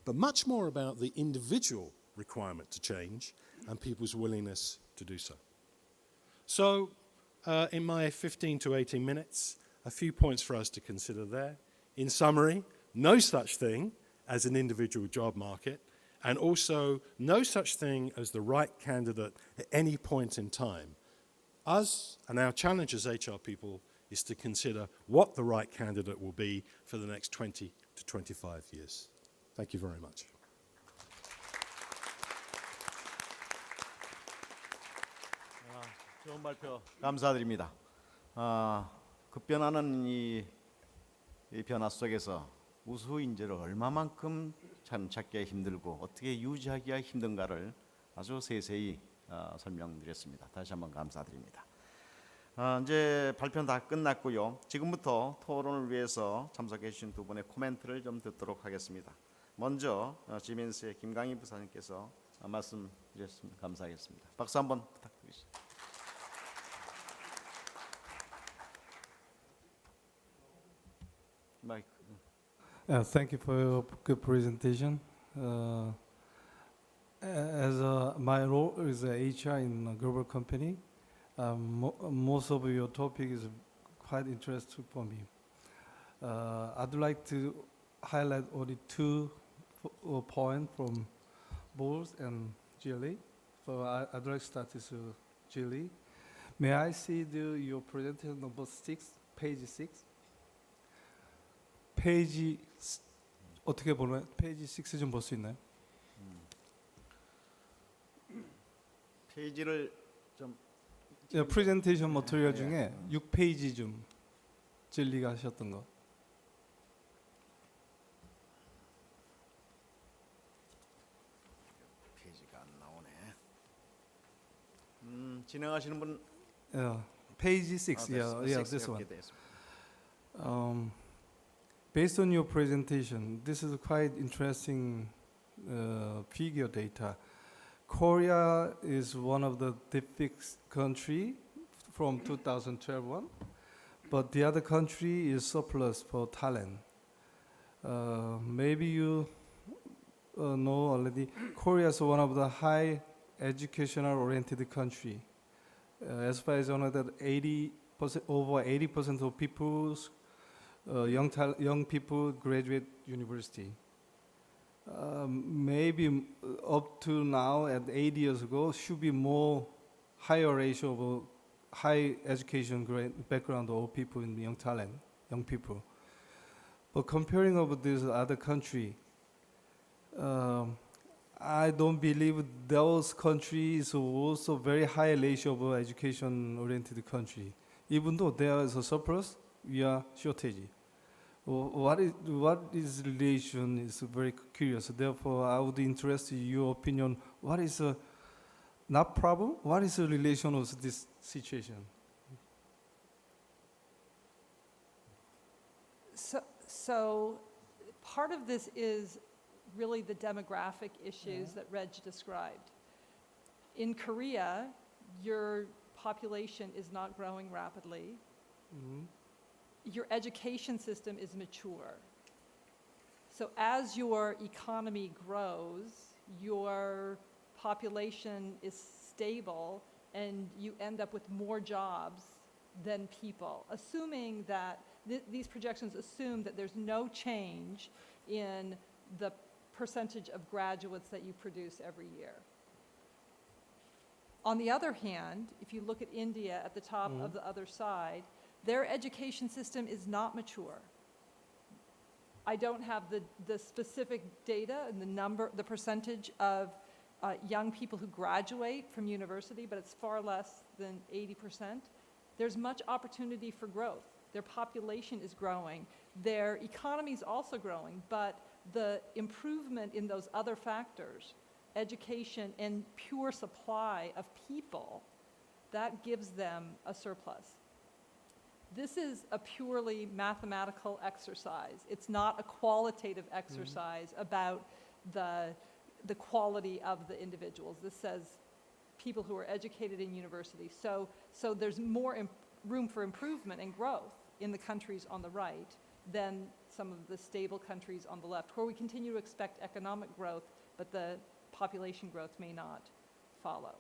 but much more about the individual requirement to change and people's willingness to do so. So in my 15 to 18 minutes, a few points for us to consider there. In summary, no such thing as an individual job market, and also no such thing as the right candidate at any point in time. Us and our challenge as HR people is to consider what the right candidate will be for the next 20 to 25 years. Thank you very much. 좋은 발표 감사드립니다. 급변하는 이 변화 속에서 우수 인재를 얼마만큼 참 찾기가 힘들고 어떻게 유지하기가 힘든가를 아주 세세히 설명드렸습니다. 다시 한번 감사드립니다. 이제 발표는 다 끝났고요. 지금부터 토론을 위해서 참석해 주신 두 분의 코멘트를 좀 듣도록 하겠습니다. 먼저 시멘스의 김광희 부사님께서 말씀 주셨으면 감사하겠습니다. 박수 한번 부탁드리겠습니다. 마이크. Thank you for your good presentation. My role is HR in a global company, most of your topic is quite interesting for me. I'd like to highlight only two points from Bowles and Jilly. So I'd like to start with Jilly. May I see your presentation number 6, page 6? 페이지 어떻게 보나요? 페이지 6 좀 볼 수 있나요? 페이지를 좀 프레젠테이션 머티리얼 중에 6페이지 좀 진리가 하셨던 거. 페이지가 안 나오네. 진행하시는 분 Page 6, this one. Based on your presentation, this is quite interesting figure data. Korea is one of the deficit country from 2012 one, but the other country is surplus for talent. Maybe you know already, Korea is one of the high educational oriented country. As far as I know, that over 80% of people's young people graduate university. Maybe up to now, at 8 years ago, should be more higher ratio of high education background of people in young talent, young people. But comparing over this other country, I don't believe those countries are also very high ratio of education-oriented country. Even though there is a surplus, we are shortage. What is relation is very curious. Therefore, I would interest in your opinion. What is not problem? What is the relation of this situation? So part of this is really the demographic issues that Reg described. In Korea, your population is not growing rapidly. Your education system is mature. So as your economy grows, your population is stable and you end up with more jobs than people, assuming that these projections assume that there's no change in the percentage of graduates that you produce every year. On the other hand, if you look at India at the top of the other side, their education system is not mature. I don't have the specific data and the percentage of young people who graduate from university, but it's far less than 80%. There's much opportunity for growth. Their population is growing. Their economy is also growing, but the improvement in those other factors, education and pure supply of people, that gives them a surplus. This is a purely mathematical exercise. It's not a qualitative exercise about the quality of the individuals. This says people who are educated in university. So there's more room for improvement and growth in the countries on the right than some of the stable countries on the left, where we continue to expect economic growth, but the population growth may not follow.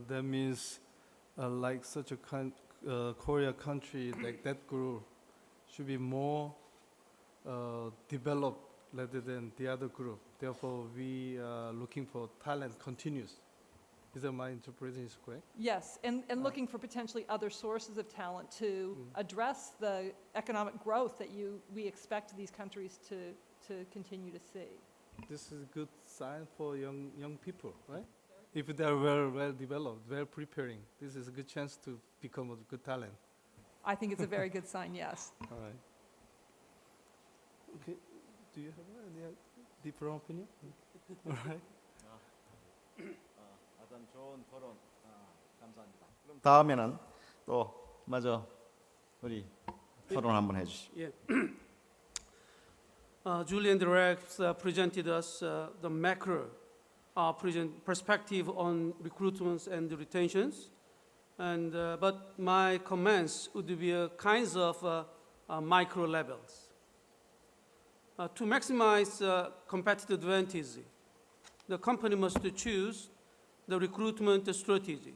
That means like such a Korea country like that group should be more developed rather than the other group. Therefore, we are looking for talent continues. Is that my interpretation is correct? Yes, and looking for potentially other sources of talent to address the economic growth that we expect these countries to continue to see. This is a good sign for young people, right? If they are well developed, well preparing, this is a good chance to become a good talent. I think it's a very good sign, yes. All right. Okay. Do you have any different opinion? All right. 좋은 토론 감사합니다. 그럼 다음에는 또 마저 우리 토론 한번 해주시죠. Yeah. Julie and Rex presented us the macro perspective on recruitments and retentions, and but my comments would be kinds of micro levels. To maximize competitive advantage, the company must choose the recruitment strategy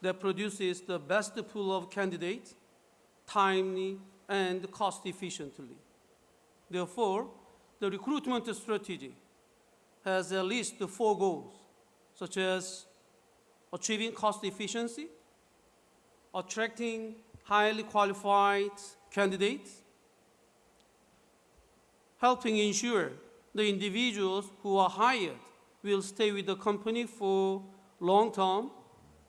that produces the best pool of candidates, timely and cost efficiently. Therefore, the recruitment strategy has at least 4 goals, such as achieving cost efficiency, attracting highly qualified candidates, helping ensure the individuals who are hired will stay with the company for long term,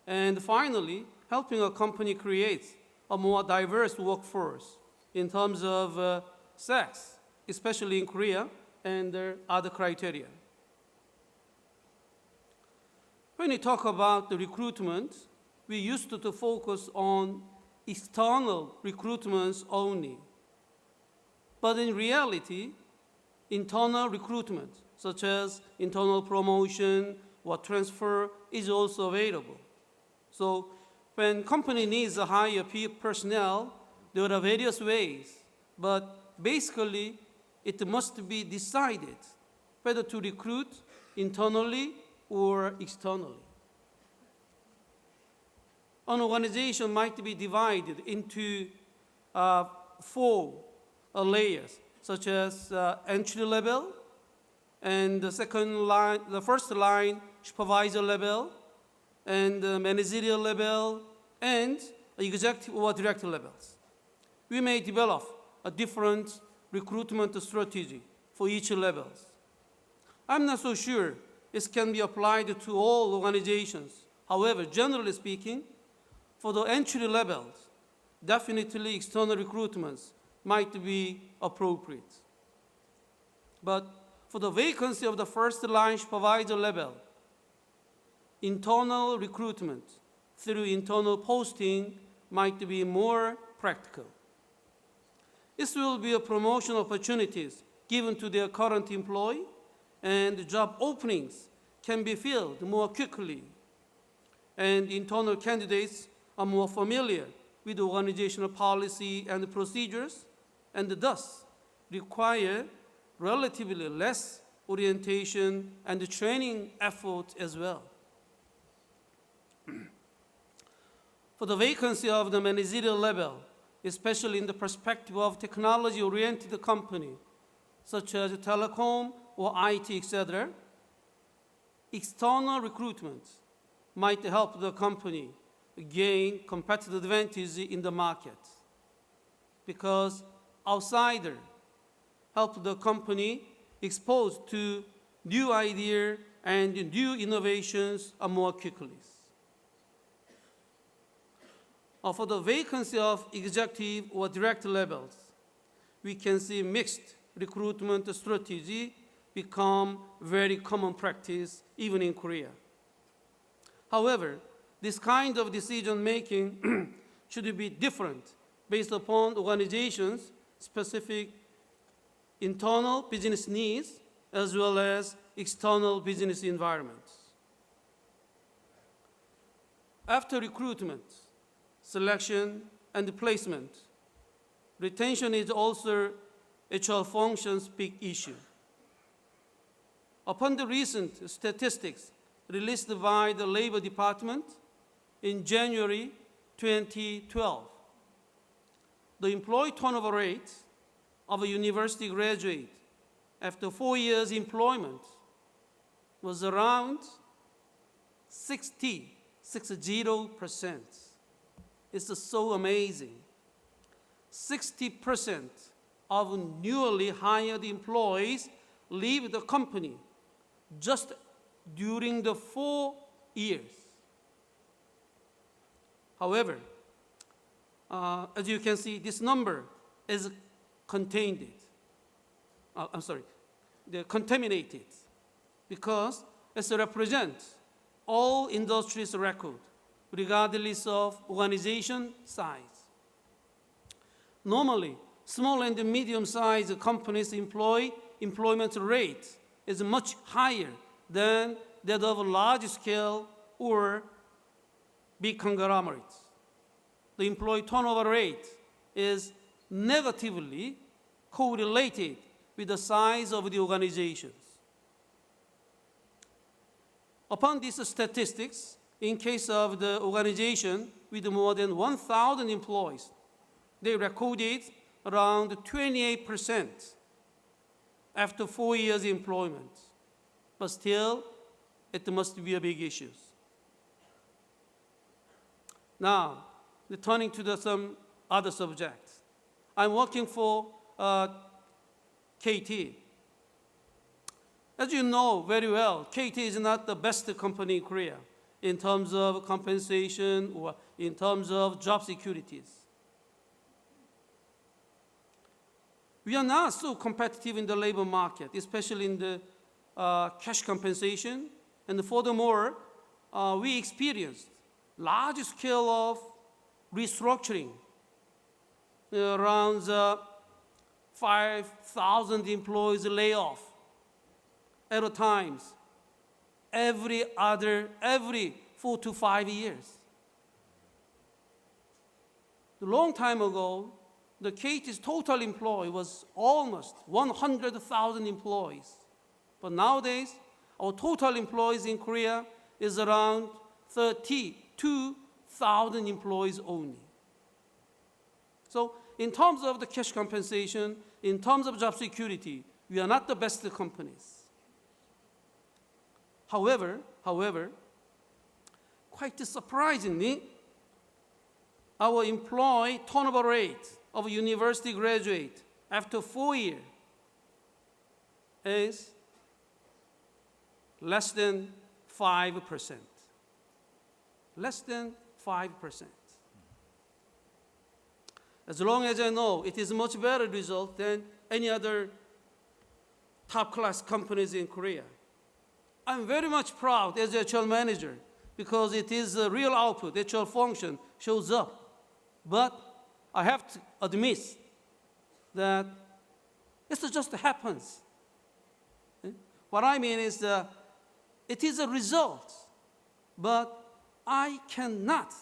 and finally, helping a company create a more diverse workforce in terms of sex, especially in Korea, and other criteria. When we talk about the recruitment, we used to focus on external recruitments only. But in reality, internal recruitment, such as internal promotion or transfer, is also available. So when company needs to hire personnel, there are various ways, but basically it must be decided whether to recruit internally or externally. An organization might be divided into 4 layers, such as entry level, and the first line supervisor level, and managerial level, and executive or director levels. We may develop a different recruitment strategy for each levels. I'm not so sure it can be applied to all organizations. However, generally speaking, for the entry levels, definitely external recruitments might be appropriate. But for the vacancy of the first line supervisor level, internal recruitment through internal posting might be more practical. This will be a promotion opportunities given to their current employee, and job openings can be filled more quickly, and internal candidates are more familiar with organizational policy and procedures, and thus require relatively less orientation and training effort as well. For the vacancy of the managerial level, especially in the perspective of technology-oriented company, such as telecom or IT, etc., external recruitment might help the company gain competitive advantage in the market, because outsider help the company exposed to new idea and new innovations more quickly. For the vacancy of executive or director levels, we can see mixed recruitment strategy become very common practice even in Korea. However, this kind of decision making should be different based upon organizations' specific internal business needs as well as external business environments. After recruitment, selection, and placement, retention is also HR functions' big issue. Upon the recent statistics released by the Labor Department in January 2012, the employee turnover rate of a university graduate after 4 years employment was around 60%. It's so amazing. 60% of newly hired employees leave the company just during the 4 years. However, as you can see, this number is contaminated, because it represents all industries' record regardless of organization size. Normally, small and medium-sized companies' employment rate is much higher than that of large-scale or big conglomerates. The employee turnover rate is negatively correlated with the size of the organizations. Upon these statistics, in case of the organization with more than 1,000 employees, they recorded around 28% after 4 years employment. But still, it must be a big issue. Now, returning to some other subjects. I'm working for KT. As you know very well, KT is not the best company in Korea in terms of compensation or in terms of job securities. We are not so competitive in the labor market, especially in the cash compensation. And furthermore, we experienced large scale of restructuring, around 5,000 employees layoff at a time, every 4 to 5 years. A long time ago, the KT's total employee was almost 100,000 employees. But nowadays, our total employees in Korea is around 32,000 employees only. So in terms of the cash compensation, in terms of job security, we are not the best companies. However, quite surprisingly, our employee turnover rate of a university graduate after 4 years is less than 5%. Less than 5%. As long as I know, it is a much better result than any other top-class companies in Korea. I'm very much proud as HR manager because it is a real output, HR function shows up. But I have to admit that it just happens. What I mean is that it is a result, but I cannot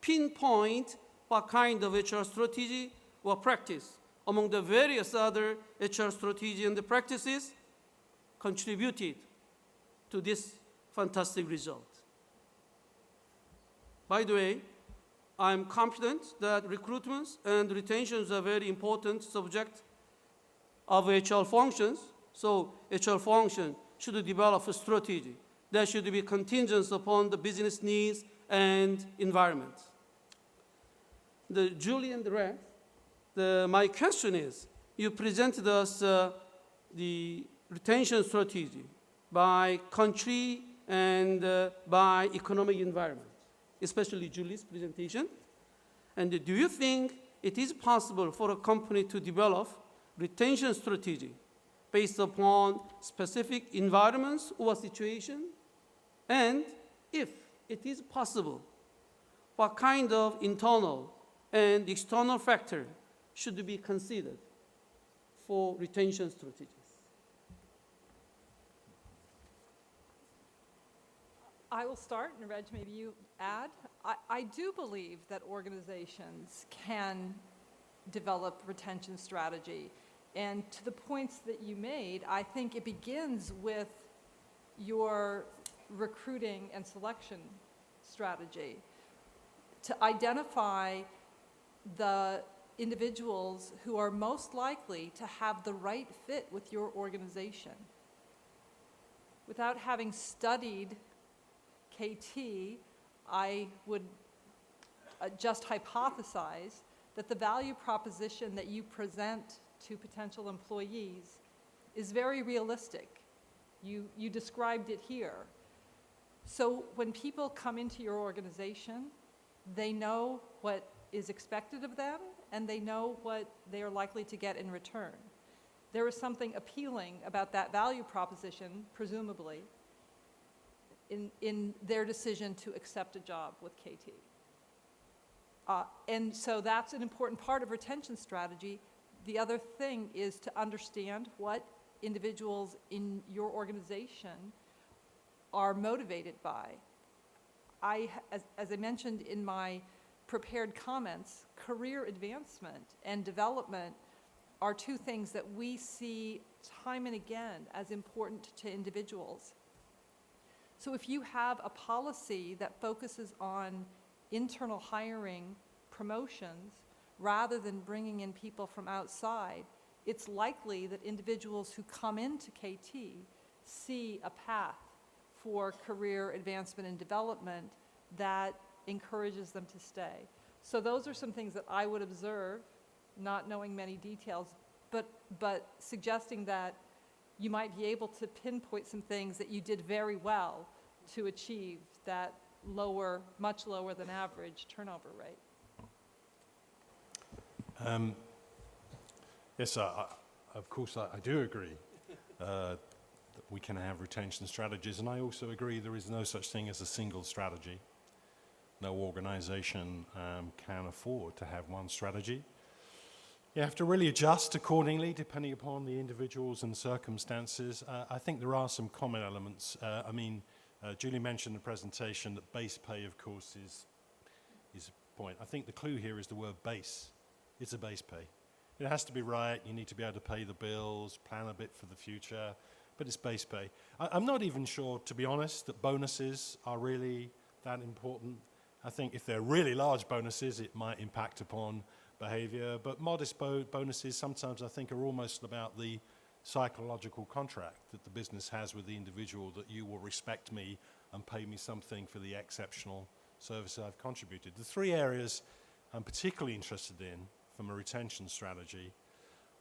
pinpoint what kind of HR strategy or practice among the various other HR strategy and the practices contributed to this fantastic result. By the way, I'm confident that recruitments and retentions are very important subject of HR functions. So HR function should develop a strategy that should be contingent upon the business needs and environment. Julie and Rex, my question is, you presented us the retention strategy by country and by economic environment, especially Julie's presentation. And do you think it is possible for a company to develop retention strategy based upon specific environments or situation? And if it is possible, what kind of internal and external factor should be considered for retention strategies? I will start, and Reg, maybe you add. I do believe that organizations can develop retention strategy. And to the points that you made, I think it begins with your recruiting and selection strategy to identify the individuals who are most likely to have the right fit with your organization. Without having studied KT, I would just hypothesize that the value proposition that you present to potential employees is very realistic. You described it here. So when people come into your organization, they know what is expected of them and they know what they are likely to get in return. There is something appealing about that value proposition, presumably. in their decision to accept a job with KT. And so that's an important part of retention strategy. The other thing is to understand what individuals in your organization are motivated by. As I mentioned in my prepared comments, career advancement and development are two things that we see time and again as important to individuals. So if you have a policy that focuses on internal hiring promotions rather than bringing in people from outside, it's likely that individuals who come into KT see a path for career advancement and development that encourages them to stay. So those are some things that I would observe, not knowing many details, but suggesting that you might be able to pinpoint some things that you did very well to achieve that lower, much lower than average turnover rate. Yes, of course, I do agree that we can have retention strategies, and I also agree there is no such thing as a single strategy. No organization can afford to have one strategy. You have to really adjust accordingly, depending upon the individuals and circumstances. I think there are some common elements. Julie mentioned in the presentation that base pay, of course, is a point. I think the clue here is the word base. It's a base pay. It has to be right. You need to be able to pay the bills, plan a bit for the future, but it's base pay. I'm not even sure, to be honest, that bonuses are really that important. I think if they're really large bonuses, it might impact upon behavior, but modest bonuses sometimes I think are almost about the psychological contract that the business has with the individual, that you will respect me and pay me something for the exceptional service I've contributed. The three areas I'm particularly interested in from a retention strategy.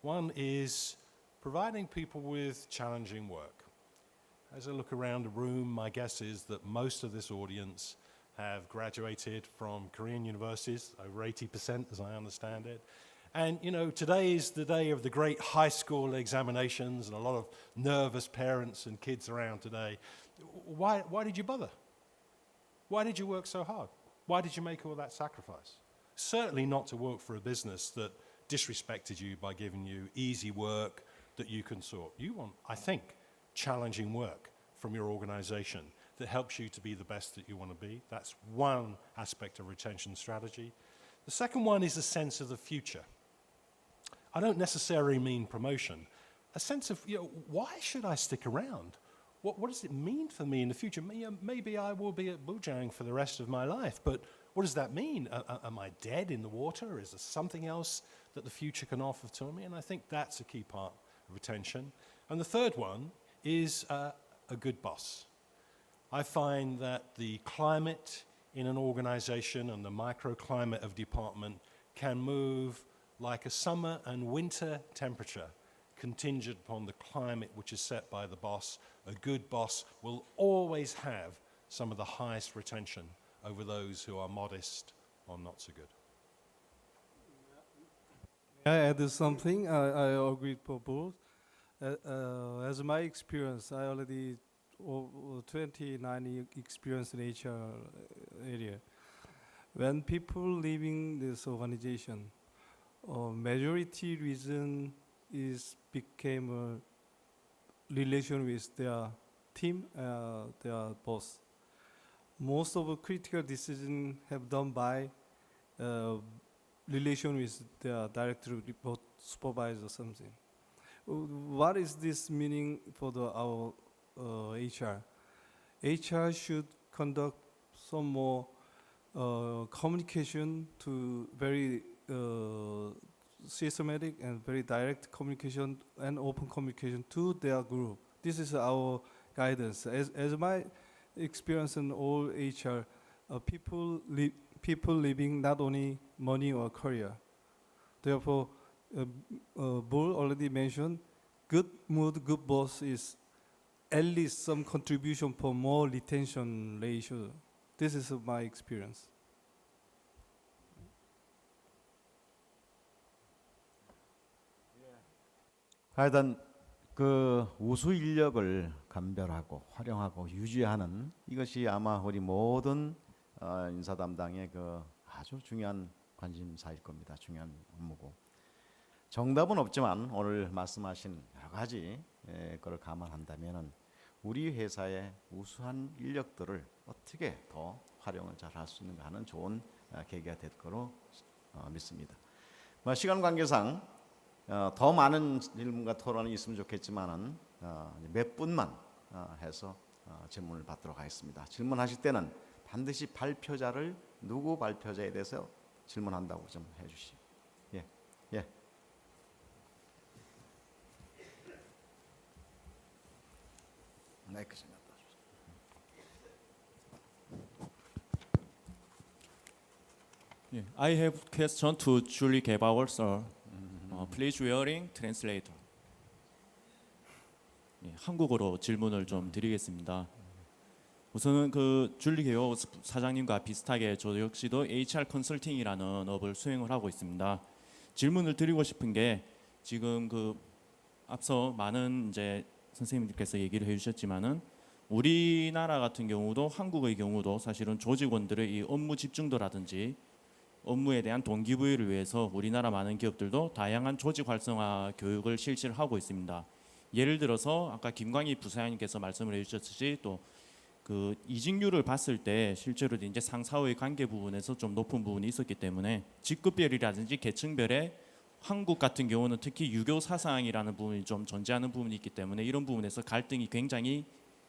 One is providing people with challenging work. As I look around the room, my guess is that most of this audience have graduated from Korean universities, over 80% as I understand it. And you know, today is the day of the great high school examinations and a lot of nervous parents and kids around today. Why did you bother? Why did you work so hard? Why did you make all that sacrifice? Certainly not to work for a business that disrespected you by giving you easy work that you can sort. You want, I think, challenging work from your organization that helps you to be the best that you want to be. That's one aspect of retention strategy. The second one is a sense of the future. I don't necessarily mean promotion. A sense of, why should I stick around? What does it mean for me in the future? Maybe I will be at Bujang for the rest of my life, but what does that mean? Am I dead in the water? Is there something else that the future can offer to me? And I think that's a key part of retention. And the third one is a good boss. I find that the climate in an organization and the microclimate of department can move like a summer and winter temperature, contingent upon the climate which is set by the boss. A good boss will always have some of the highest retention over those who are modest or not so good. May I add something? I agree for both. As my experience, I already 29 experience in HR area. When people leaving this organization, majority reason is became a relation with their team, their boss. Most of the critical decisions have done by relation with their direct report supervisor or something. What is this meaning for our HR? HR should conduct some more communication to very systematic and very direct communication and open communication to their group. This is our guidance. As my experience in all HR, people living not only money or career. Therefore, Bull already mentioned, good mood, good boss is at least some contribution for more retention ratio. This is my experience. 하여간 그 우수 인력을 감별하고 활용하고 유지하는 이것이 아마 우리 모든 인사 담당의 그 아주 중요한 관심사일 겁니다. 중요한 업무고. 정답은 없지만 오늘 말씀하신 여러 가지 것을 감안한다면은 우리 회사의 우수한 인력들을 어떻게 더 활용을 잘 할 수 있는가 하는 좋은 계기가 될 거로 믿습니다. 시간 관계상 더 많은 질문과 토론이 있으면 좋겠지만은 몇 분만 해서 질문을 받도록 하겠습니다. 질문하실 때는 반드시 발표자를 누구 발표자에 대해서 질문한다고 좀 해주시죠. 예, 예. 마이크 좀 갖다 주세요. Yeah, I have question to Julie Gebauer, sir. Please wearing translator. 예, 한국어로 질문을 좀 드리겠습니다. 우선은 그 줄리 개요 사장님과 비슷하게 저 역시도 HR 컨설팅이라는 업을 수행을 하고 있습니다. 질문을 드리고 싶은 게 지금 그 앞서 많은 이제 선생님들께서 얘기를 해주셨지만은 우리나라 같은 경우도 한국의 경우도 사실은 조직원들의 이 업무 집중도라든지 업무에 대한 동기부여를 위해서 우리나라 많은 기업들도 다양한 조직 활성화 교육을 실시를 하고 있습니다. 예를 들어서 아까 김광희 부사장님께서 말씀을 해주셨듯이 또 그 이직률을 봤을 때 실제로 이제 상사와의 관계 부분에서 좀 높은 부분이 있었기 때문에 직급별이라든지 계층별에 한국 같은 경우는 특히 유교 사상이라는 부분이 좀 존재하는 부분이 있기 때문에 이런 부분에서 갈등이 굉장히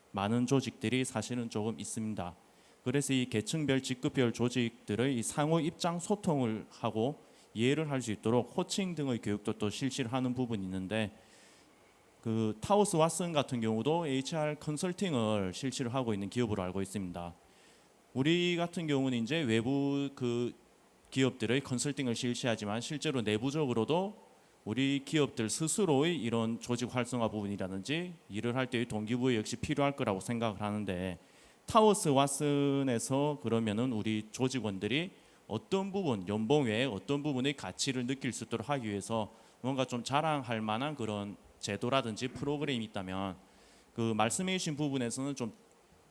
많은 조직들이 사실은 조금 있습니다. 그래서 이 계층별 직급별 조직들의 이 상호 입장 소통을 하고 이해를 할 수 있도록 호칭 등의 교육도 또 실시를 하는 부분이 있는데 그 타우스 왓슨 같은 경우도 HR 컨설팅을 실시를 하고 있는 기업으로 알고 있습니다. 우리 같은 경우는 이제 외부 그 기업들의 컨설팅을 실시하지만 실제로 내부적으로도 우리 기업들 스스로의 이런 조직 활성화 부분이라든지 일을 할 때의 동기부여 역시 필요할 거라고 생각을 하는데 타우스 왓슨에서 그러면은 우리 조직원들이 어떤 부분 연봉 외에 어떤 부분의 가치를 느낄 수 있도록 하기 위해서 뭔가 좀 자랑할 만한 그런 제도라든지 프로그램이 있다면 그 말씀해 주신 부분에서는 좀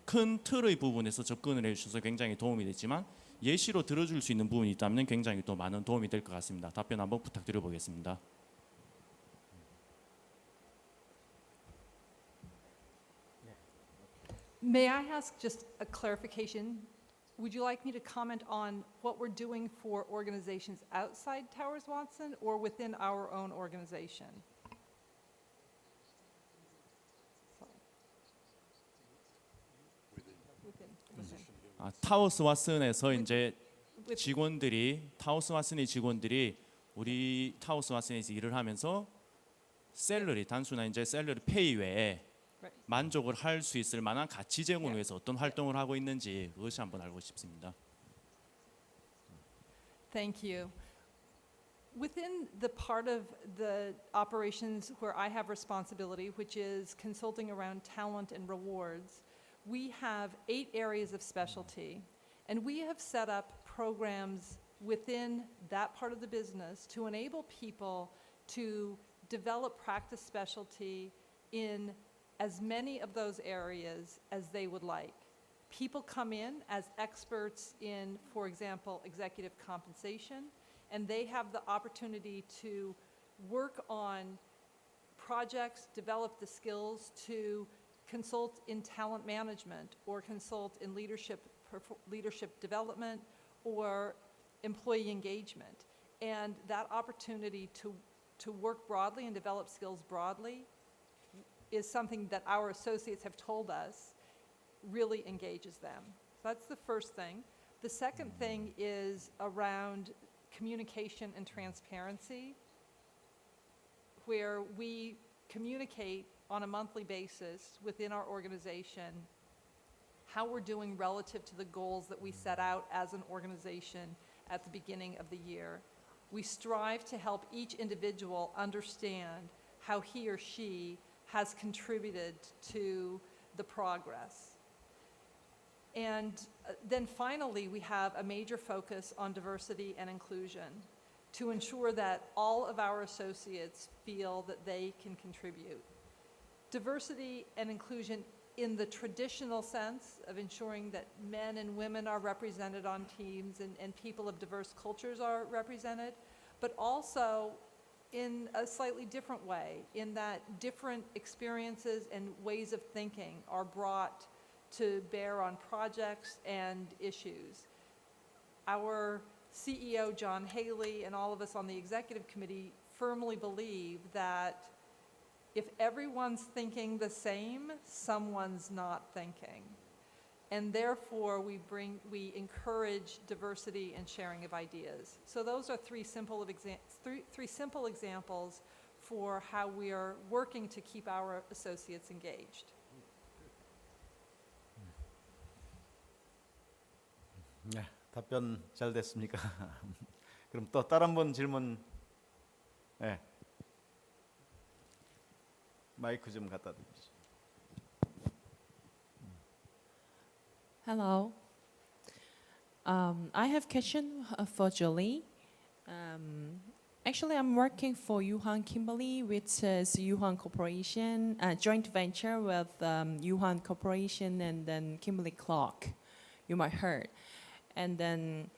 큰 틀의 부분에서 접근을 해주셔서 굉장히 도움이 됐지만 예시로 들어줄 수 있는 부분이 있다면 굉장히 또 많은 도움이 될 것 같습니다. 답변 한번 부탁드려 보겠습니다. May I ask just a clarification? Would you like me to comment on what we're doing for organizations outside Towers Watson or within our own organization? 타우스 왓슨에서 이제 직원들이 타우스 왓슨의 직원들이 우리 타우스 왓슨에서 일을 하면서 셀러리 단순한 이제 셀러리 페이 외에 만족을 할 수 있을 만한 가치 제공을 위해서 어떤 활동을 하고 있는지 그것이 한번 알고 싶습니다. Thank you. Within the part of the operations where I have responsibility, which is consulting around talent and rewards, we have 8 areas of specialty, and we have set up programs within that part of the business to enable people to develop practice specialty in as many of those areas as they would like. People come in as experts in, for example, executive compensation, and they have the opportunity to work on projects, develop the skills to consult in talent management or consult in leadership development or employee engagement. And that opportunity to work broadly and develop skills broadly is something that our associates have told us really engages them. So that's the first thing. The second thing is around communication and transparency, where we communicate on a monthly basis within our organization how we're doing relative to the goals that we set out as an organization at the beginning of the year. We strive to help each individual understand how he or she has contributed to the progress. And then finally, we have a major focus on diversity and inclusion to ensure that all of our associates feel that they can contribute. diversity and inclusion in the traditional sense of ensuring that men and women are represented on teams and people of diverse cultures are represented, but also in a slightly different way, in that different experiences and ways of thinking are brought to bear on projects and issues. Our CEO, John Haley, and all of us on the executive committee firmly believe that if everyone's thinking the same, someone's not thinking. And therefore, we encourage diversity and sharing of ideas. So those are three simple examples for how we are working to keep our associates engaged. 네, 답변 잘 됐습니까? 그럼 또 다른 분 질문. 네. 마이크 좀 갖다 드리죠. Hello. I have a question for Julie. Actually, I'm working for Yuhan Kimberly, which is Yuhan Corporation, a joint venture with Yuhan Corporation and then Kimberly Clark. You might heard. And then,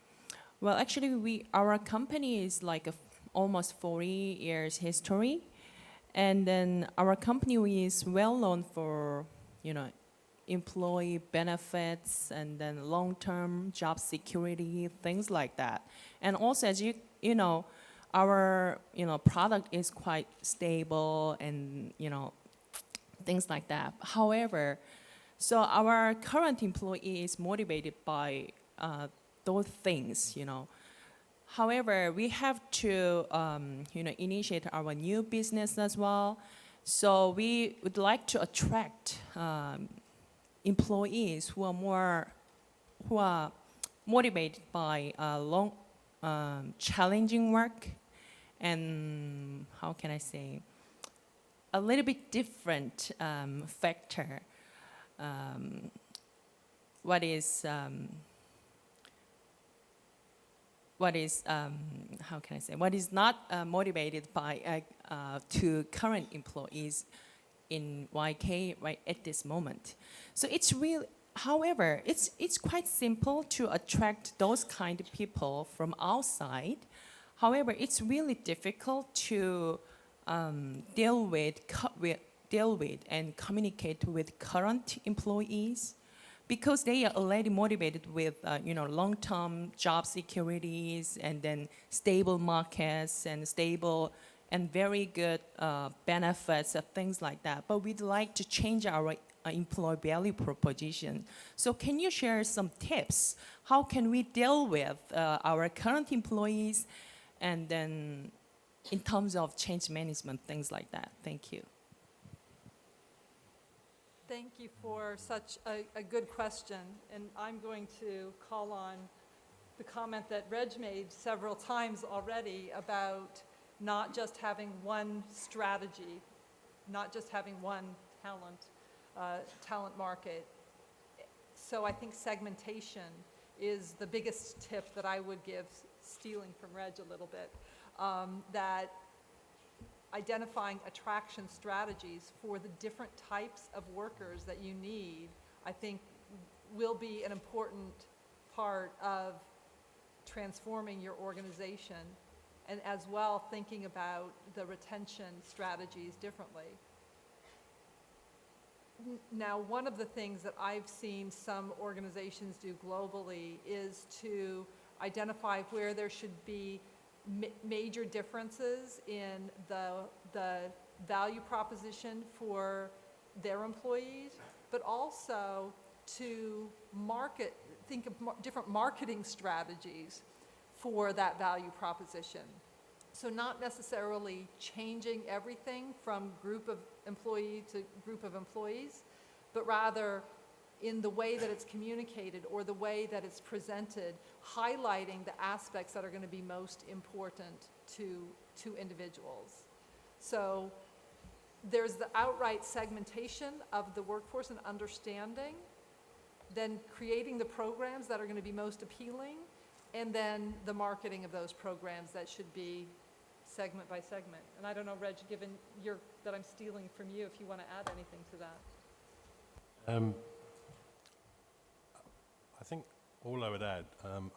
well, actually, our company is like almost 40 years history. And then our company is well known for, employee benefits and then long-term job security, things like that. And also, as you know, our product is quite stable and things like that. However, so our current employee is motivated by those things, However, we have to, initiate our new business as well. So we would like to attract employees who are motivated by long, challenging work, and how can I say, a little bit different factor. What is how can I say, what is not motivated by to current employees in YK right at this moment. So it's really, however, it's quite simple to attract those kind of people from outside. However, it's really difficult to deal with and communicate with current employees, because they are already motivated with long-term job securities and then stable markets and stable and very good benefits and things like that. But we'd like to change our employee value proposition. So can you share some tips? How can we deal with our current employees and then in terms of change management, things like that? Thank you. Thank you for such a good question. And I'm going to call on the comment that Reg made several times already about not just having one strategy, not just having one talent market. So I think segmentation is the biggest tip that I would give, stealing from Reg a little bit, that identifying attraction strategies for the different types of workers that you need, I think will be an important part of transforming your organization, and as well thinking about the retention strategies differently. Now, one of the things that I've seen some organizations do globally is to identify where there should be major differences in the value proposition for their employees, but also to think of different marketing strategies for that value proposition. So not necessarily changing everything from group of employee to group of employees, but rather in the way that it's communicated or the way that it's presented, highlighting the aspects that are going to be most important to individuals. So there's the outright segmentation of the workforce and understanding, then creating the programs that are going to be most appealing, and then the marketing of those programs that should be segment by segment. And I don't know, Reg, given that I'm stealing from you, if you want to add anything to that. I think all I would add,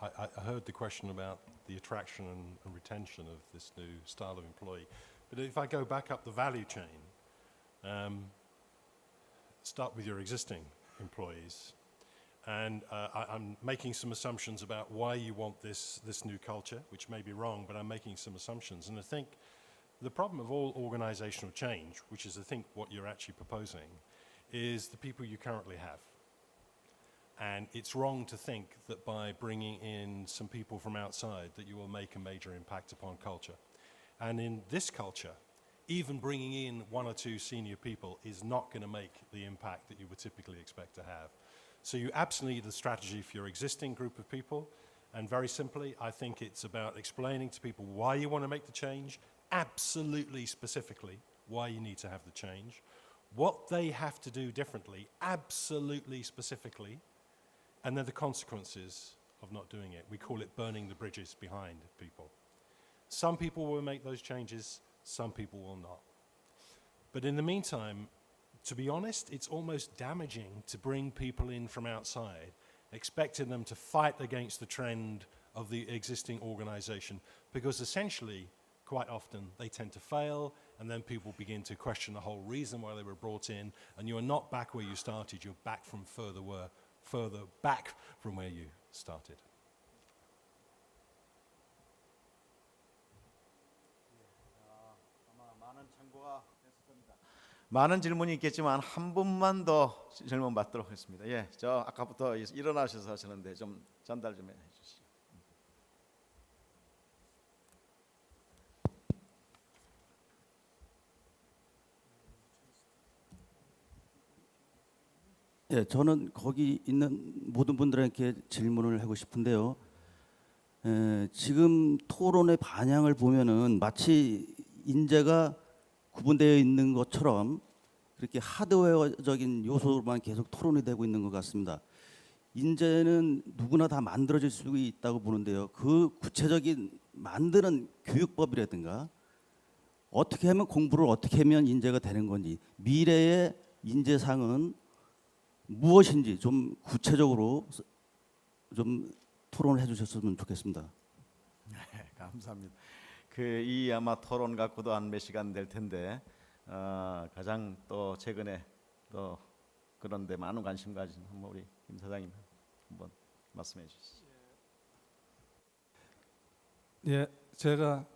I heard the question about the attraction and retention of this new style of employee. But if I go back up the value chain, start with your existing employees. And I'm making some assumptions about why you want this new culture, which may be wrong, but I'm making some assumptions. And I think the problem of all organizational change, which is I think what you're actually proposing, is the people you currently have. And it's wrong to think that by bringing in some people from outside that you will make a major impact upon culture. And in this culture, even bringing in 1 or 2 senior people is not going to make the impact that you would typically expect to have. So you absolutely need a strategy for your existing group of people. And very simply, I think it's about explaining to people why you want to make the change, absolutely specifically why you need to have the change, what they have to do differently, absolutely specifically, and then the consequences of not doing it. We call it burning the bridges behind people. Some people will make those changes, some people will not. But in the meantime, to be honest, it's almost damaging to bring people in from outside, expecting them to fight against the trend of the existing organization, because essentially, quite often, they tend to fail, and then people begin to question the whole reason why they were brought in, and you're not back where you started, you're back from further back from where you started. 많은 질문이 있겠지만 한 분만 더 질문 받도록 하겠습니다. 예, 저 아까부터 일어나셔서 하시는데 좀 전달 좀 해주시죠. 예, 저는 거기 있는 모든 분들에게 질문을 하고 싶은데요. 지금 토론의 반향을 보면은 마치 인재가 구분되어 있는 것처럼 그렇게 하드웨어적인 요소로만 계속 토론이 되고 있는 것 같습니다. 인재는 누구나 다 만들어질 수 있다고 보는데요. 그 구체적인 만드는 교육법이라든가 어떻게 하면 공부를 어떻게 하면 인재가 되는 건지, 미래의 인재상은 무엇인지 좀 구체적으로 좀 토론을 해주셨으면 좋겠습니다. 네, 감사합니다. 이 아마 토론 갖고도 한 몇 시간 될 텐데 가장 또 최근에 또 그런데 많은 관심 가진 우리 김 사장님 한번 말씀해 주시죠. 예, 제가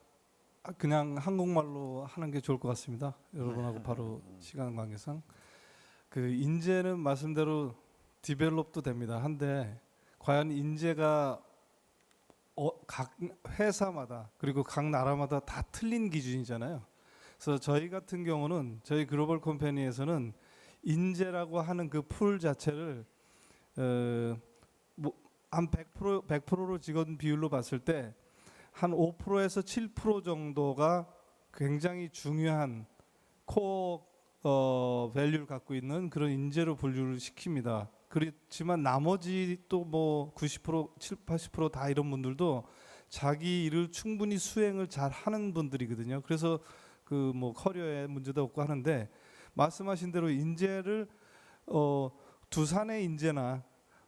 그냥 한국말로 하는 게 좋을 것 같습니다. 여러분하고 바로 시간 관계상. 인재는 말씀대로 디벨롭도 됩니다. 한데 과연 인재가 각 회사마다 그리고 각 나라마다 다 틀린 기준이잖아요. 그래서 저희 같은 경우는 저희 글로벌 컴퍼니에서는 인재라고 하는 그 풀 자체를 한 100%로 직원 비율로 봤을 때 한 5%에서 7% 정도가 굉장히 중요한 코어 밸류를 갖고 있는 그런 인재로 분류를 시킵니다. 그렇지만 나머지 또 뭐 90%, 80% 다 이런 분들도 자기 일을 충분히 수행을 잘 하는 분들이거든요. 그래서 뭐 커리어에 문제도 없고 하는데 말씀하신 대로 인재를 두산의 인재나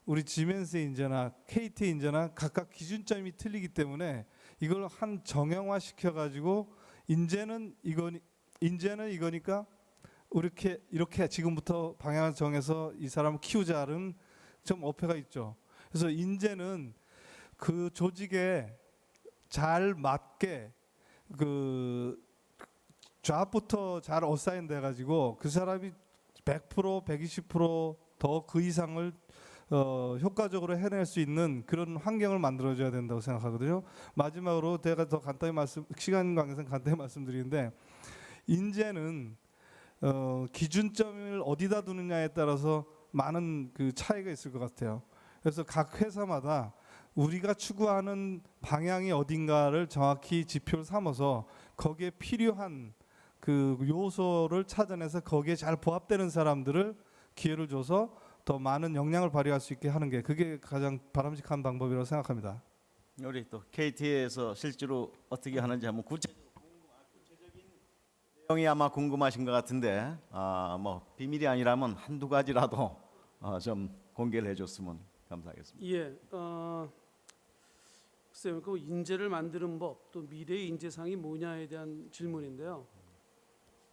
우리 지멘스의 인재나 KT의 인재나 각각 기준점이 틀리기 때문에 이걸 한 정형화 시켜가지고 인재는 이거니까 이렇게 지금부터 방향을 정해서 이 사람을 키우자는 좀 어폐가 있죠. 그래서 인재는 그 조직에 잘 맞게 잡부터 잘 어사인 돼 가지고 그 사람이 100%, 120% 더 그 이상을 효과적으로 해낼 수 있는 그런 환경을 만들어줘야 된다고 생각하거든요. 마지막으로 제가 더 간단히 시간 관계상 간단히 말씀드리는데 인재는 기준점을 어디다 두느냐에 따라서 많은 차이가 있을 것 같아요. 그래서 각 회사마다 우리가 추구하는 방향이 어딘가를 정확히 지표를 삼아서 거기에 필요한 그 요소를 찾아내서 거기에 잘 부합되는 사람들을 기회를 줘서 더 많은 역량을 발휘할 수 있게 하는 게 그게 가장 바람직한 방법이라고 생각합니다. 우리 또 KT에서 실제로 어떻게 하는지 한번 구체적으로 내용이 아마 궁금하신 것 같은데 뭐 비밀이 아니라면 한두 가지라도 좀 공개를 해줬으면 감사하겠습니다. 예, 글쎄요, 그 인재를 만드는 법, 또 미래의 인재상이 뭐냐에 대한 질문인데요.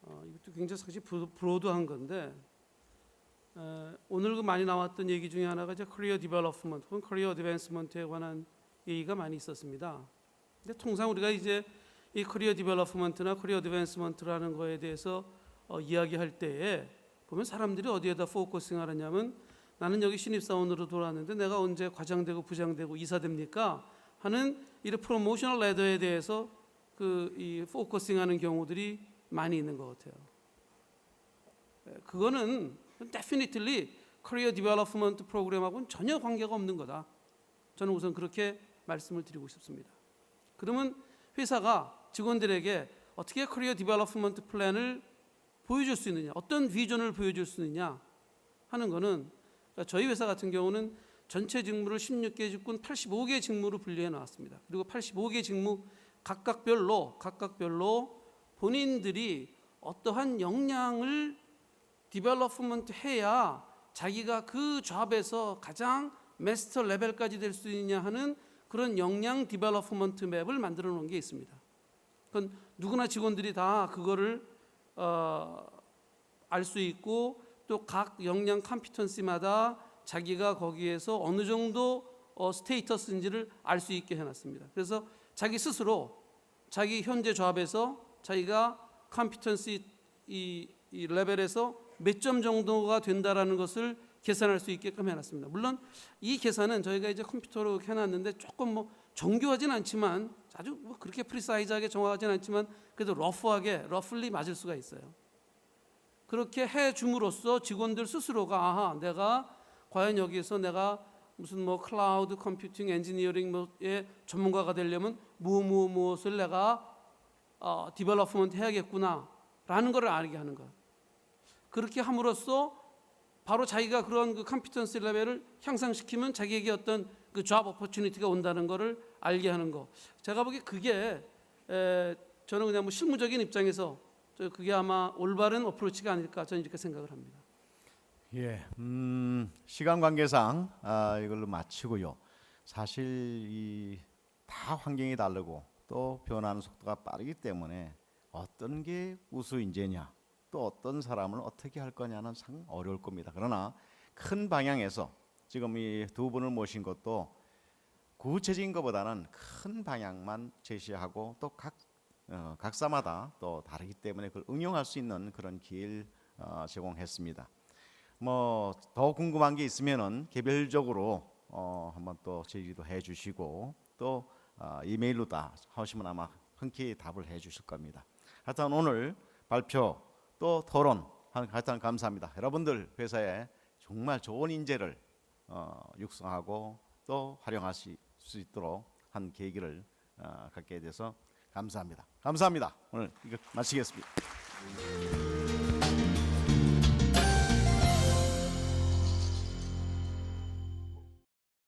이것도 굉장히 사실 브로드한 건데 오늘 그 많이 나왔던 얘기 중에 하나가 이제 커리어 디벨롭먼트 혹은 커리어 어드밴스먼트에 관한 얘기가 많이 있었습니다. 근데 통상 우리가 이제 이 커리어 디벨롭먼트나 커리어 어드밴스먼트라는 거에 대해서 이야기할 때에 보면 사람들이 어디에다 포커싱 하느냐면 나는 여기 신입사원으로 들어왔는데 내가 언제 과장되고 부장되고 이사 됩니까? 하는 이 프로모셔널 레더에 대해서 이 포커싱하는 경우들이 많이 있는 것 같아요. 그거는 definitely 커리어 디벨롭먼트 프로그램하고는 전혀 관계가 없는 거다. 저는 우선 그렇게 말씀을 드리고 싶습니다. 그러면 회사가 직원들에게 어떻게 커리어 디벨롭먼트 플랜을 보여줄 수 있느냐, 어떤 비전을 보여줄 수 있느냐 하는 거는 그러니까 저희 회사 같은 경우는 전체 직무를 16개 직군 85개 직무로 분류해 놨습니다. 그리고 85개 직무 각각별로 본인들이 어떠한 역량을 디벨롭먼트 해야 자기가 그 잡에서 가장 마스터 레벨까지 될 수 있느냐 하는 그런 역량 디벨롭먼트 맵을 만들어 놓은 게 있습니다. 그건 누구나 직원들이 다 그거를 알 수 있고 또 각 역량 컴피턴시마다 자기가 거기에서 어느 정도 스테이터스인지를 알 수 있게 해놨습니다. 그래서 자기 스스로 자기 현재 잡에서 자기가 컴피턴시 이 레벨에서 몇 점 정도가 된다라는 것을 계산할 수 있게끔 해놨습니다. 물론 이 계산은 저희가 이제 컴퓨터로 해놨는데 조금 뭐 정교하진 않지만 아주 뭐 그렇게 프리사이즈하게 정확하진 않지만 그래도 러플리 맞을 수가 있어요. 그렇게 해줌으로써 직원들 스스로가 아하 내가 과연 여기에서 내가 무슨 뭐 클라우드 컴퓨팅 엔지니어링의 전문가가 되려면 무엇을 내가 디벨롭먼트 해야겠구나라는 걸 알게 하는 것. 그렇게 함으로써 바로 자기가 그런 그 컴피턴시 레벨을 향상시키면 자기에게 어떤 그 잡 오퍼튜니티가 온다는 것을 알게 하는 거. 제가 보기에 그게 저는 그냥 뭐 실무적인 입장에서 그게 아마 올바른 어프로치가 아닐까 저는 이렇게 생각을 합니다. 예, 시간 관계상 이걸로 마치고요. 사실 이 다 환경이 다르고 또 변하는 속도가 빠르기 때문에 어떤 게 우수 인재냐, 또 어떤 사람을 어떻게 할 거냐는 상 어려울 겁니다. 그러나 큰 방향에서 지금 이 두 분을 모신 것도 구체적인 것보다는 큰 방향만 제시하고 또 각사마다 또 다르기 때문에 그걸 응용할 수 있는 그런 기회를 제공했습니다. 뭐 더 궁금한 게 있으면은 개별적으로 한번 또 제기도 해주시고 또 이메일로 다 하시면 아마 흔쾌히 답을 해주실 겁니다. 하여튼 오늘 발표 또 토론 하여튼 감사합니다. 여러분들 회사에 정말 좋은 인재를 육성하고 또 활용하실 수 있도록 한 계기를 갖게 돼서 감사합니다. 감사합니다. 오늘 이거 마치겠습니다.